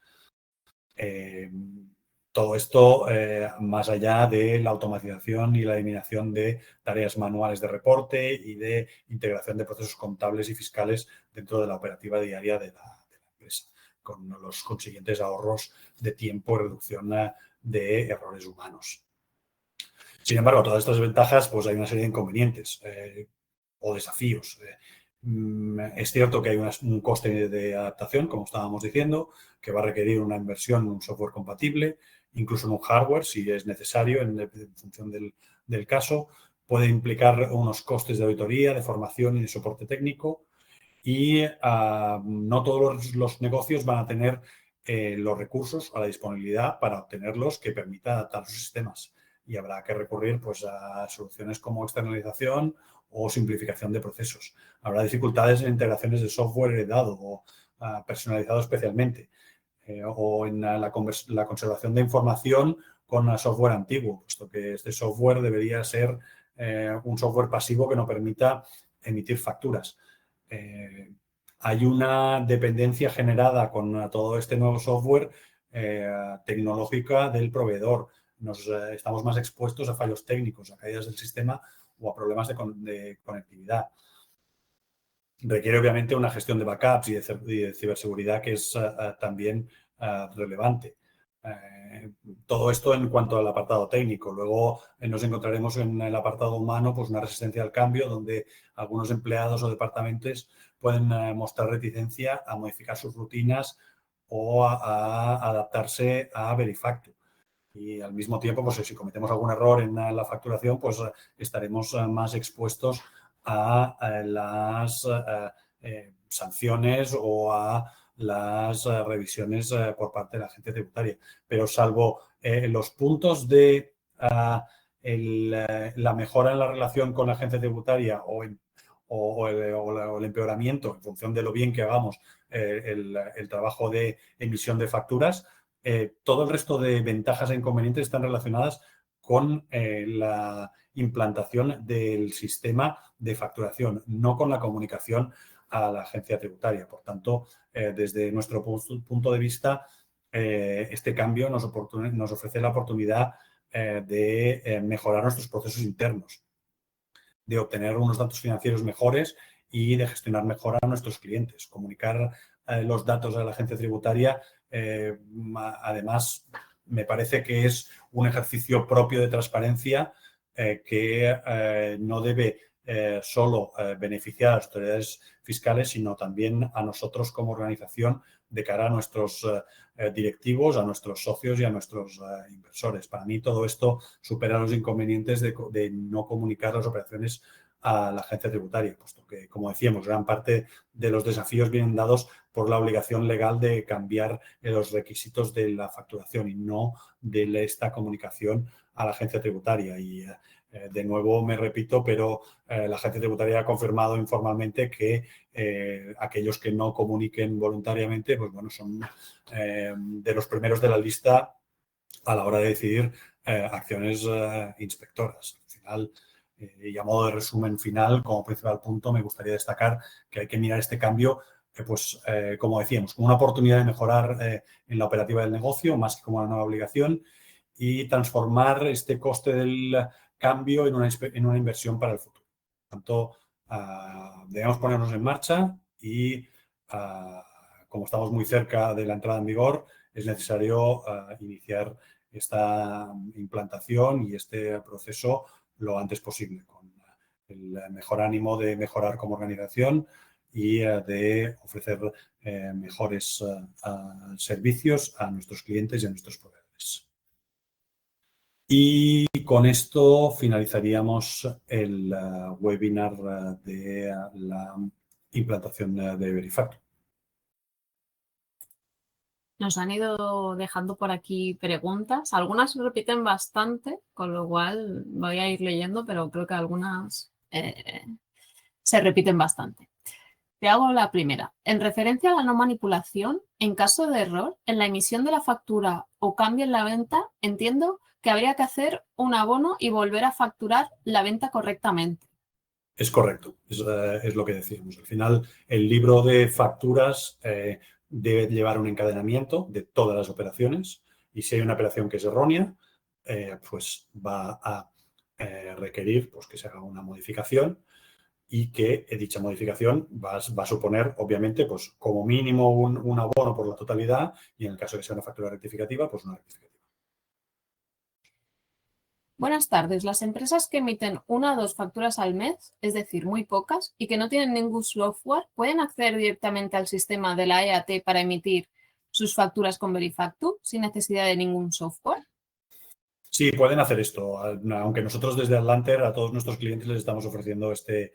Todo esto más allá de la automatización y la eliminación de tareas manuales de reporte y de integración de procesos contables y fiscales dentro de la operativa diaria de la empresa, con los consiguientes ahorros de tiempo y reducción de errores humanos. Sin embargo, todas estas ventajas, pues hay una serie de inconvenientes o desafíos. Es cierto que hay un coste de adaptación, como estábamos diciendo, que va a requerir una inversión en un software compatible, incluso en un hardware, si es necesario, en función del caso. Puede implicar unos costes de auditoría, de formación y de soporte técnico. Y no todos los negocios van a tener los recursos a la disponibilidad para obtenerlos que permita adaptar sus sistemas. Y habrá que recurrir pues, a soluciones como externalización o simplificación de procesos. Habrá dificultades en integraciones de software heredado o personalizado especialmente, o en la conservación de información con software antiguo, puesto que este software debería ser un software pasivo que no permita emitir facturas. Hay una dependencia generada con todo este nuevo software tecnológica del proveedor. Estamos más expuestos a fallos técnicos, a caídas del sistema o a problemas de conectividad. Requiere obviamente una gestión de backups y de ciberseguridad que es también relevante. Todo esto en cuanto al apartado técnico. Luego nos encontraremos en el apartado humano pues una resistencia al cambio, donde algunos empleados o departamentos pueden mostrar reticencia a modificar sus rutinas o a adaptarse a Verifactu. Y al mismo tiempo, pues si cometemos algún error en la facturación, pues estaremos más expuestos a las sanciones o a las revisiones por parte de la agencia tributaria. Pero salvo los puntos de la mejora en la relación con la agencia tributaria o el empeoramiento en función de lo bien que hagamos el trabajo de emisión de facturas, todo el resto de ventajas e inconvenientes están relacionadas con la implantación del sistema de facturación, no con la comunicación a la agencia tributaria. Por tanto, desde nuestro punto de vista, este cambio nos ofrece la oportunidad de mejorar nuestros procesos internos, de obtener unos datos financieros mejores y de gestionar mejor a nuestros clientes. Comunicar los datos a la agencia tributaria, además, me parece que es un ejercicio propio de transparencia que no debe solo beneficiar a las autoridades fiscales, sino también a nosotros como organización de cara a nuestros directivos, a nuestros socios y a nuestros inversores. Para mí todo esto supera los inconvenientes de no comunicar las operaciones a la agencia tributaria, puesto que, como decíamos, gran parte de los desafíos vienen dados por la obligación legal de cambiar los requisitos de la facturación y no de esta comunicación a la agencia tributaria. Y de nuevo me repito, pero la agencia tributaria ha confirmado informalmente que aquellos que no comuniquen voluntariamente, pues bueno, son de los primeros de la lista a la hora de decidir acciones inspectoras. Al final, y a modo de resumen final, como principal punto, me gustaría destacar que hay que mirar este cambio, como decíamos, como una oportunidad de mejorar en la operativa del negocio, más que como una nueva obligación, y transformar este coste del cambio en una inversión para el futuro. Por tanto, debemos ponernos en marcha y, como estamos muy cerca de la entrada en vigor, es necesario iniciar esta implantación y este proceso lo antes posible, con el mejor ánimo de mejorar como organización y de ofrecer mejores servicios a nuestros clientes y a nuestros proveedores. Y con esto finalizaríamos el webinar de la implantación de Verifactu. Nos han ido dejando por aquí preguntas. Algunas se repiten bastante, con lo cual voy a ir leyendo, pero creo que algunas se repiten bastante. Te hago la primera. En referencia a la no manipulación, en caso de error, en la emisión de la factura o cambio en la venta, entiendo que habría que hacer un abono y volver a facturar la venta correctamente. Es correcto, es lo que decíamos. Al final, el libro de facturas debe llevar un encadenamiento de todas las operaciones y si hay una operación que es errónea, pues va a requerir pues, que se haga una modificación y que dicha modificación va a suponer, obviamente, pues como mínimo un abono por la totalidad y en el caso de que sea una factura rectificativa, pues una rectificativa. Buenas tardes. Las empresas que emiten 1 o 2 facturas al mes, es decir, muy pocas, y que no tienen ningún software, ¿pueden acceder directamente al sistema de la EAT para emitir sus facturas con Verifactu sin necesidad de ningún software? Sí, pueden hacer esto, aunque nosotros desde Atlanter a todos nuestros clientes les estamos ofreciendo este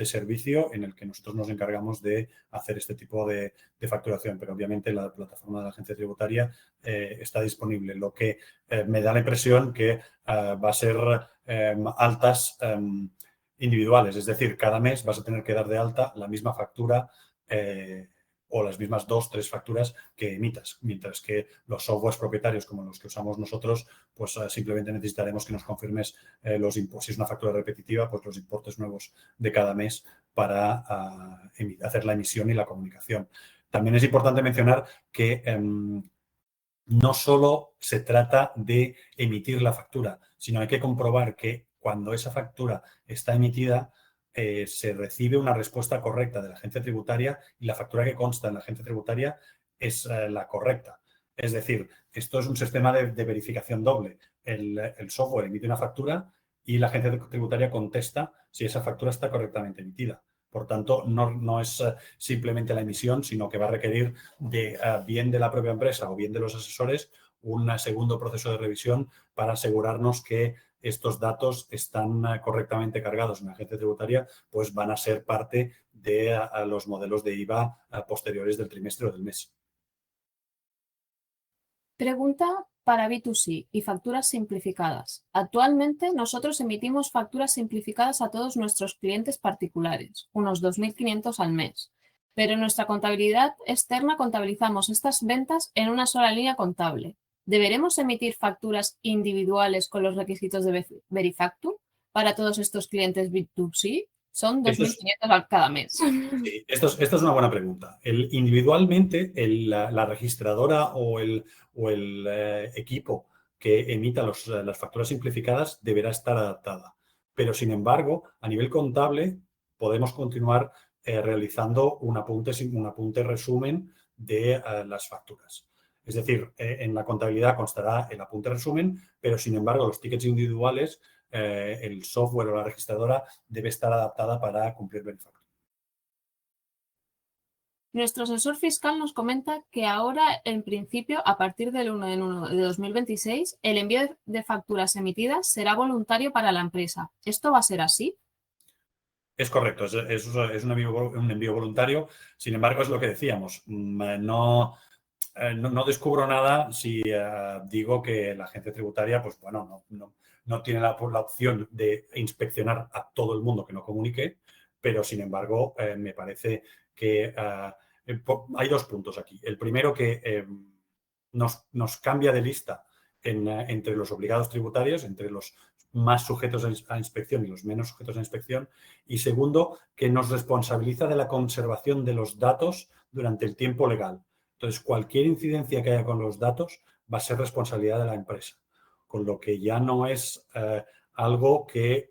servicio en el que nosotros nos encargamos de hacer este tipo de facturación, pero obviamente la plataforma de la agencia tributaria está disponible, lo que me da la impresión que va a ser altas individuales, es decir, cada mes vas a tener que dar de alta la misma factura o las mismas 2 o 3 facturas que emitas, mientras que los softwares propietarios como los que usamos nosotros, pues simplemente necesitaremos que nos confirmes los importes. Si es una factura repetitiva, pues los importes nuevos de cada mes para hacer la emisión y la comunicación. También es importante mencionar que no solo se trata de emitir la factura, sino hay que comprobar que cuando esa factura está emitida, se recibe una respuesta correcta de la agencia tributaria y la factura que consta en la agencia tributaria es la correcta. Es decir, esto es un sistema de verificación doble. El software emite una factura y la agencia tributaria contesta si esa factura está correctamente emitida. Por tanto, no es simplemente la emisión, sino que va a requerir bien de la propia empresa o bien de los asesores un segundo proceso de revisión para asegurarnos que estos datos están correctamente cargados en la agencia tributaria, pues van a ser parte de los modelos de IVA posteriores del trimestre o del mes. Pregunta para B2C y facturas simplificadas. Actualmente nosotros emitimos facturas simplificadas a todos nuestros clientes particulares, unos 2.500 al mes. Pero en nuestra contabilidad externa contabilizamos estas ventas en una sola línea contable. ¿Deberemos emitir facturas individuales con los requisitos de Verifactu para todos estos clientes B2C? Son 2.500 cada mes. Sí, esto es una buena pregunta. Individualmente, la registradora o el equipo que emita las facturas simplificadas deberá estar adaptada. Pero, sin embargo, a nivel contable, podemos continuar realizando un apunte resumen de las facturas. Es decir, en la contabilidad constará el apunte resumen, pero, sin embargo, los tickets individuales, el software o la registradora debe estar adaptada para cumplir Verifactu. Nuestro asesor fiscal nos comenta que ahora, en principio, a partir del 1 de 2026, el envío de facturas emitidas será voluntario para la empresa. ¿Esto va a ser así? Es correcto, es un envío voluntario. Sin embargo, es lo que decíamos. No descubro nada si digo que la agencia tributaria, pues bueno, no tiene la opción de inspeccionar a todo el mundo que no comunique, pero sin embargo, me parece que hay dos puntos aquí. El primero, que nos cambia de lista entre los obligados tributarios, entre los más sujetos a inspección y los menos sujetos a inspección. Y segundo, que nos responsabiliza de la conservación de los datos durante el tiempo legal. Entonces, cualquier incidencia que haya con los datos va a ser responsabilidad de la empresa, con lo que ya no es algo que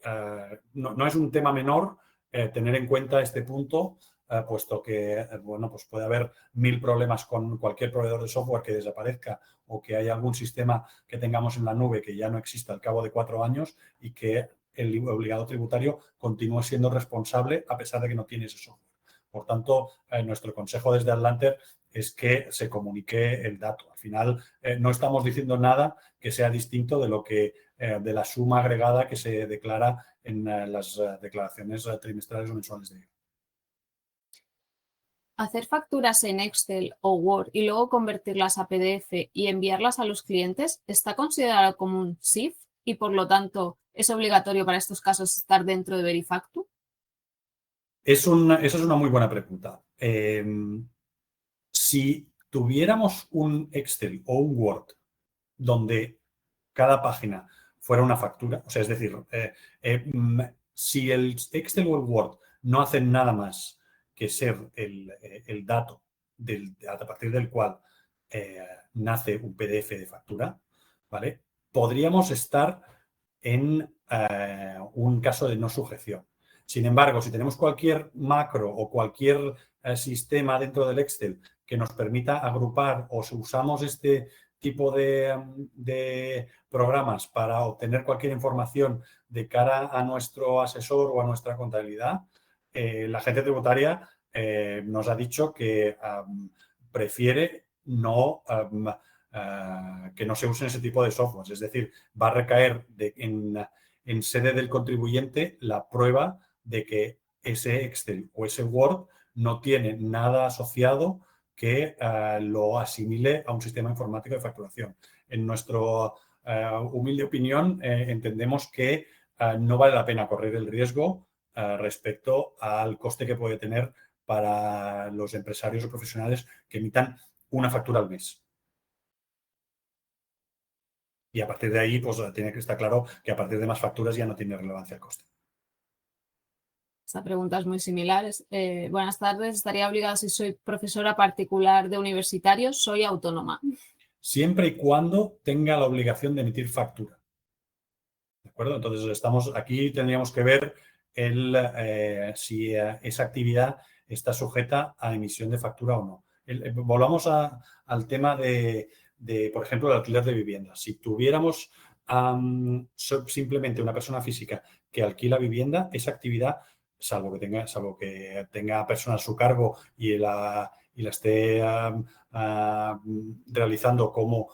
no es un tema menor tener en cuenta este punto, puesto que bueno, pues puede haber 1000 problemas con cualquier proveedor de software que desaparezca o que haya algún sistema que tengamos en la nube que ya no exista al cabo de 4 años y que el obligado tributario continúe siendo responsable a pesar de que no tiene ese software. Por tanto, nuestro consejo desde Atlanter es que se comunique el dato. Al final, no estamos diciendo nada que sea distinto de lo que de la suma agregada que se declara en las declaraciones trimestrales o mensuales de IVA. ¿Hacer facturas en Excel o Word y luego convertirlas a PDF y enviarlas a los clientes está considerado como un SIF y, por lo tanto, es obligatorio para estos casos estar dentro de Verifactu? Esa es una muy buena pregunta. Si tuviéramos un Excel o un Word donde cada página fuera una factura, o sea, es decir, si el Excel o el Word no hacen nada más que ser el dato a partir del cual nace un PDF de factura, ¿vale? Podríamos estar en un caso de no sujeción. Sin embargo, si tenemos cualquier macro o cualquier sistema dentro del Excel que nos permita agrupar o si usamos este tipo de programas para obtener cualquier información de cara a nuestro asesor o a nuestra contabilidad, la agencia tributaria nos ha dicho que prefiere que no se usen ese tipo de software. Es decir, va a recaer en sede del contribuyente la prueba de que ese Excel o ese Word no tiene nada asociado que lo asimile a un sistema informático de facturación. En nuestra humilde opinión, entendemos que no vale la pena correr el riesgo respecto al coste que puede tener para los empresarios o profesionales que emitan una factura al mes. Y a partir de ahí, pues tiene que estar claro que a partir de más facturas ya no tiene relevancia el coste. Esta pregunta es muy similar. Buenas tardes. ¿Estaría obligada si soy profesora particular de universitarios? Soy autónoma. Siempre y cuando tenga la obligación de emitir factura. ¿De acuerdo? Entonces, aquí tendríamos que ver si esa actividad está sujeta a emisión de factura o no. Volvamos al tema de, por ejemplo, el alquiler de vivienda. Si tuviéramos simplemente una persona física que alquila vivienda, esa actividad, salvo que tenga personas a su cargo y la esté realizando como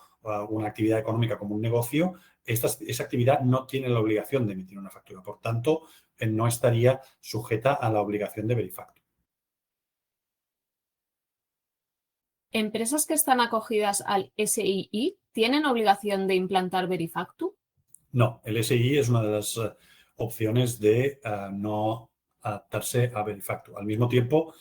una actividad económica, como un negocio, esa actividad no tiene la obligación de emitir una factura. Por tanto, no estaría sujeta a la obligación de Verifactu. ¿Empresas que están acogidas al SII tienen obligación de implantar Verifactu? No, el SII es una de las opciones de no adaptarse a Verifactu. Al mismo tiempo,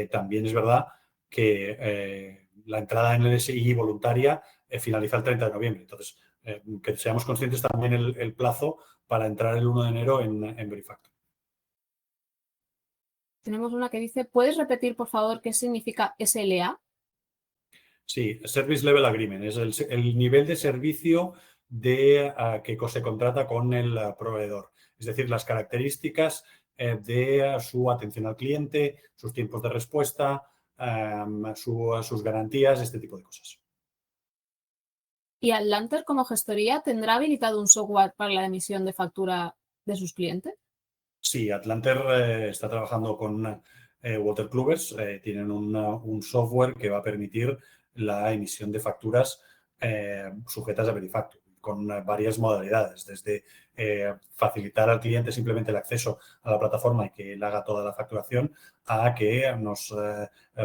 también es verdad que la entrada en el SII voluntaria finaliza el 30 de noviembre. Entonces, que seamos conscientes también el plazo para entrar el 1 de enero en Verifactu. Tenemos una que dice, ¿puedes repetir, por favor, qué significa SLA? Sí, Service Level Agreement es el nivel de servicio que se contrata con el proveedor. Es decir, las características de su atención al cliente, sus tiempos de respuesta, sus garantías, este tipo de cosas. ¿Y Atlanter como gestoría tendrá habilitado un software para la emisión de factura de sus clientes? Sí, Atlanter está trabajando con Waterclubbers. Tienen un software que va a permitir la emisión de facturas sujetas a Verifactu, con varias modalidades, desde facilitar al cliente simplemente el acceso a la plataforma y que él haga toda la facturación, a que nos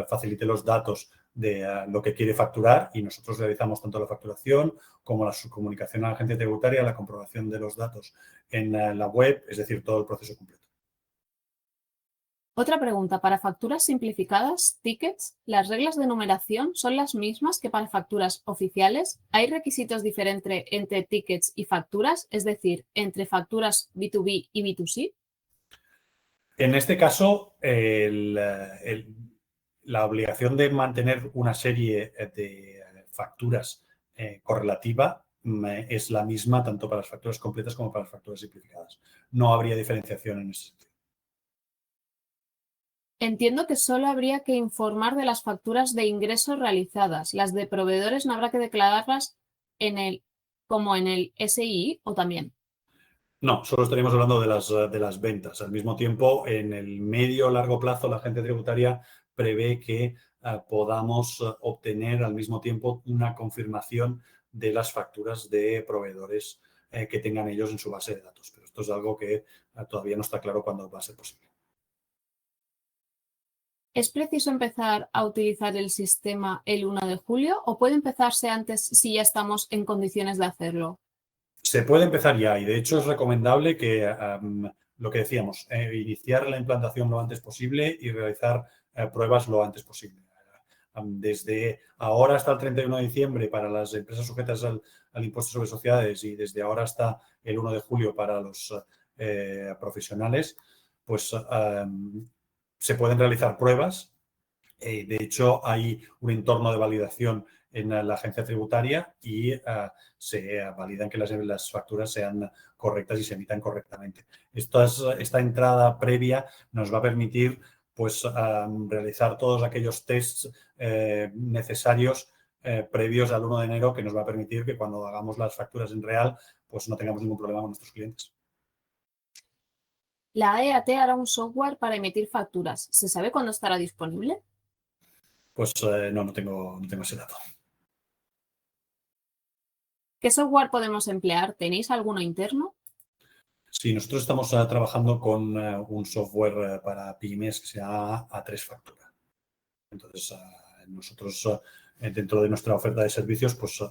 facilite los datos de lo que quiere facturar y nosotros realizamos tanto la facturación como la subcomunicación a la agencia tributaria, la comprobación de los datos en la web, es decir, todo el proceso completo. Otra pregunta, para facturas simplificadas, tickets, ¿las reglas de numeración son las mismas que para facturas oficiales? ¿Hay requisitos diferentes entre tickets y facturas, es decir, entre facturas B2B y B2C? En este caso, la obligación de mantener una serie de facturas correlativa es la misma tanto para las facturas completas como para las facturas simplificadas. No habría diferenciación en ese sentido. Entiendo que solo habría que informar de las facturas de ingresos realizadas. Las de proveedores no habrá que declararlas como en el SII o también. No, solo estaríamos hablando de las ventas. Al mismo tiempo, en el medio o largo plazo, la agencia tributaria prevé que podamos obtener al mismo tiempo una confirmación de las facturas de proveedores que tengan ellos en su base de datos. Pero esto es algo que todavía no está claro cuándo va a ser posible. ¿Es preciso empezar a utilizar el sistema el 1 de julio o puede empezarse antes si ya estamos en condiciones de hacerlo? Se puede empezar ya y, de hecho, es recomendable que, lo que decíamos, iniciar la implantación lo antes posible y realizar pruebas lo antes posible. Desde ahora hasta el 31 de diciembre para las empresas sujetas al impuesto sobre sociedades y desde ahora hasta el 1 de julio para los profesionales, pues se pueden realizar pruebas. De hecho, hay un entorno de validación en la agencia tributaria y se validan que las facturas sean correctas y se emitan correctamente. Esta entrada previa nos va a permitir pues, realizar todos aquellos tests necesarios previos al 1 de enero que nos va a permitir que cuando hagamos las facturas en real pues no tengamos ningún problema con nuestros clientes. La AEAT hará un software para emitir facturas. ¿Se sabe cuándo estará disponible? Pues no tengo ese dato. ¿Qué software podemos emplear? ¿Tenéis alguno interno? Sí, nosotros estamos trabajando con un software para pymes que se llama A3 Factura. Entonces, nosotros dentro de nuestra oferta de servicios, pues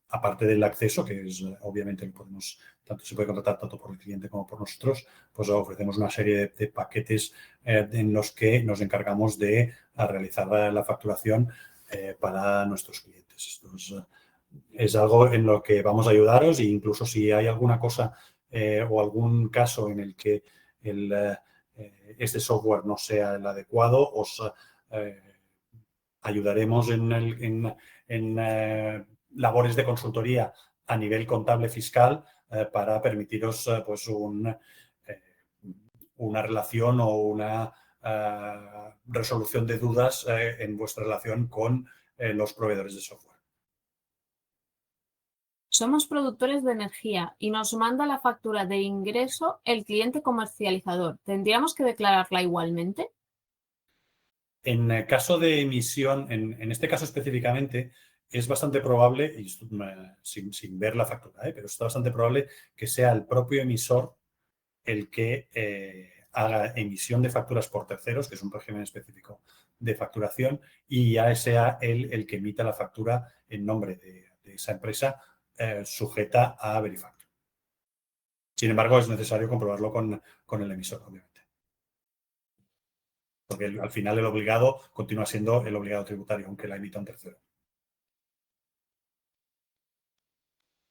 aparte del acceso, que es obviamente tanto se puede contratar tanto por el cliente como por nosotros, pues ofrecemos una serie de paquetes en los que nos encargamos de realizar la facturación para nuestros clientes. Esto es algo en lo que vamos a ayudaros e incluso si hay alguna cosa o algún caso en el que este software no sea el adecuado, os ayudaremos en labores de consultoría a nivel contable fiscal para permitiros pues una relación o una resolución de dudas en vuestra relación con los proveedores de software. Somos productores de energía y nos manda la factura de ingreso el cliente comercializador. ¿Tendríamos que declararla igualmente? En el caso de emisión, en este caso específicamente, es bastante probable, y sin ver la factura, pero es bastante probable que sea el propio emisor el que haga emisión de facturas por terceros, que es un régimen específico de facturación, y ya sea él el que emita la factura en nombre de esa empresa sujeta a Verifactu. Sin embargo, es necesario comprobarlo con el emisor, obviamente. Porque al final el obligado continúa siendo el obligado tributario, aunque la emita un tercero.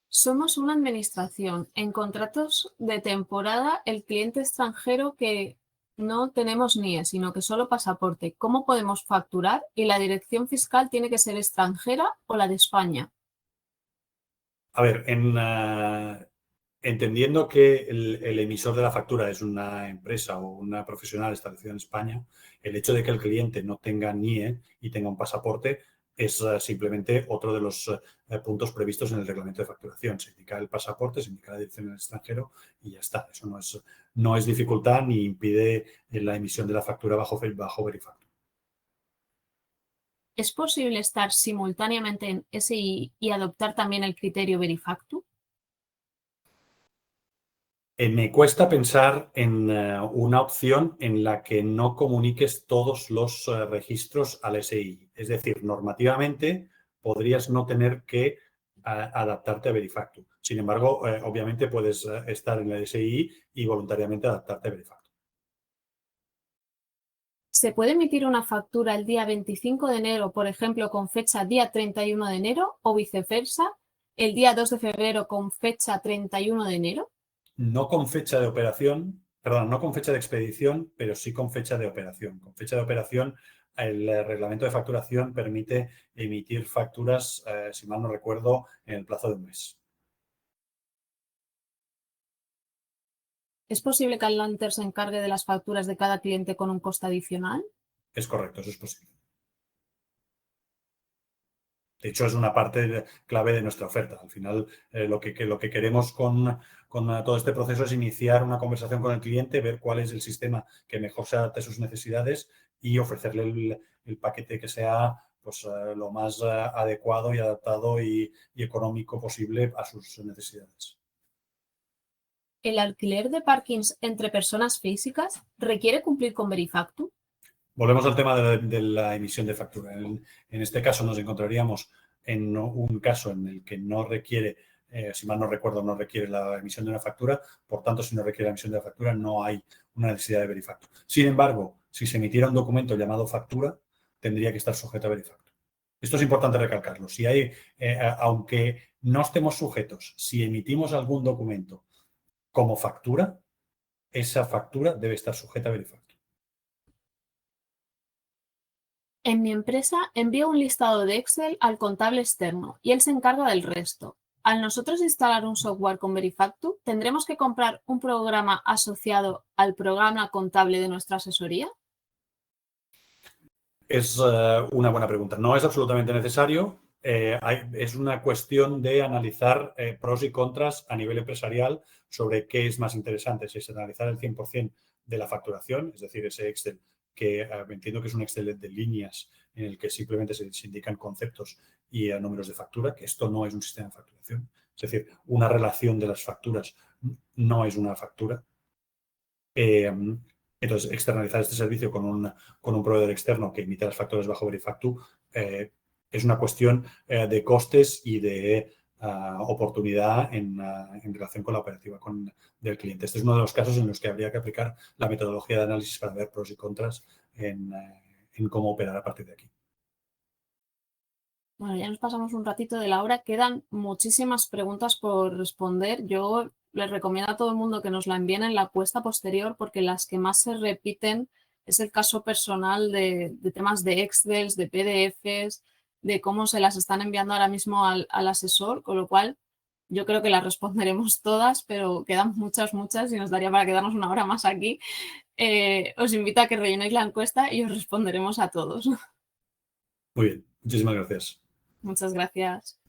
Somos una administración. En contratos de temporada, el cliente extranjero que no tenemos NIE, sino que solo pasaporte. ¿Cómo podemos facturar? ¿Y la dirección fiscal tiene que ser extranjera o la de España? A ver, entendiendo que el emisor de la factura es una empresa o una profesional establecida en España, el hecho de que el cliente no tenga NIE y tenga un pasaporte es simplemente otro de los puntos previstos en el reglamento de facturación. Se indica el pasaporte, se indica la dirección en el extranjero y ya está. Eso no es dificultad ni impide la emisión de la factura bajo Verifactu. ¿Es posible estar simultáneamente en SI y adoptar también el criterio Verifactu? Me cuesta pensar en una opción en la que no comuniques todos los registros al SI. Es decir, normativamente podrías no tener que adaptarte a Verifactu. Sin embargo, obviamente puedes estar en el SI y voluntariamente adaptarte a Verifactu. ¿Se puede emitir una factura el día 25 de enero, por ejemplo, con fecha día 31 de enero o viceversa, el día 2 de febrero con fecha 31 de enero? No con fecha de operación, perdón, no con fecha de expedición, pero sí con fecha de operación. Con fecha de operación, el reglamento de facturación permite emitir facturas, si mal no recuerdo, en el plazo de un mes. ¿Es posible que Atlanter se encargue de las facturas de cada cliente con un coste adicional? Es correcto, eso es posible. De hecho, es una parte clave de nuestra oferta. Al final, lo que queremos con todo este proceso es iniciar una conversación con el cliente, ver cuál es el sistema que mejor se adapte a sus necesidades y ofrecerle el paquete que sea pues, lo más adecuado y adaptado y económico posible a sus necesidades. ¿El alquiler de parkings entre personas físicas requiere cumplir con Verifactu? Volvemos al tema de la emisión de factura. En este caso nos encontraríamos en un caso en el que no requiere, si mal no recuerdo, no requiere la emisión de una factura. Por tanto, si no requiere la emisión de la factura, no hay una necesidad de Verifactu. Sin embargo, si se emitiera un documento llamado factura, tendría que estar sujeto a Verifactu. Esto es importante recalcarlo. Si hay, aunque no estemos sujetos, si emitimos algún documento como factura, esa factura debe estar sujeta a Verifactu. En mi empresa envío un listado de Excel al contable externo y él se encarga del resto. Al nosotros instalar un software con Verifactu, ¿tendremos que comprar un programa asociado al programa contable de nuestra asesoría? Es una buena pregunta. No es absolutamente necesario. Es una cuestión de analizar pros y contras a nivel empresarial sobre qué es más interesante. Si es analizar el 100% de la facturación, es decir, ese Excel que entiendo que es un Excel de líneas en el que simplemente se indican conceptos y números de factura, que esto no es un sistema de facturación. Es decir, una relación de las facturas no es una factura. Entonces, externalizar este servicio con un proveedor externo que emite las facturas bajo Verifactu es una cuestión de costes y de oportunidad en relación con la operativa del cliente. Este es uno de los casos en los que habría que aplicar la metodología de análisis para ver pros y contras en cómo operar a partir de aquí. Bueno, ya nos pasamos un ratito de la hora. Quedan muchísimas preguntas por responder. Yo les recomiendo a todo el mundo que nos la envíen en la encuesta posterior porque las que más se repiten es el caso personal de temas de Excel, de PDFs, de cómo se las están enviando ahora mismo al asesor, con lo cual Yo creo que las responderemos todas, pero quedan muchas y nos daría para quedarnos una hora más aquí. Os invito a que rellenéis la encuesta y os responderemos a todos. Muy bien, muchísimas gracias. Muchas gracias.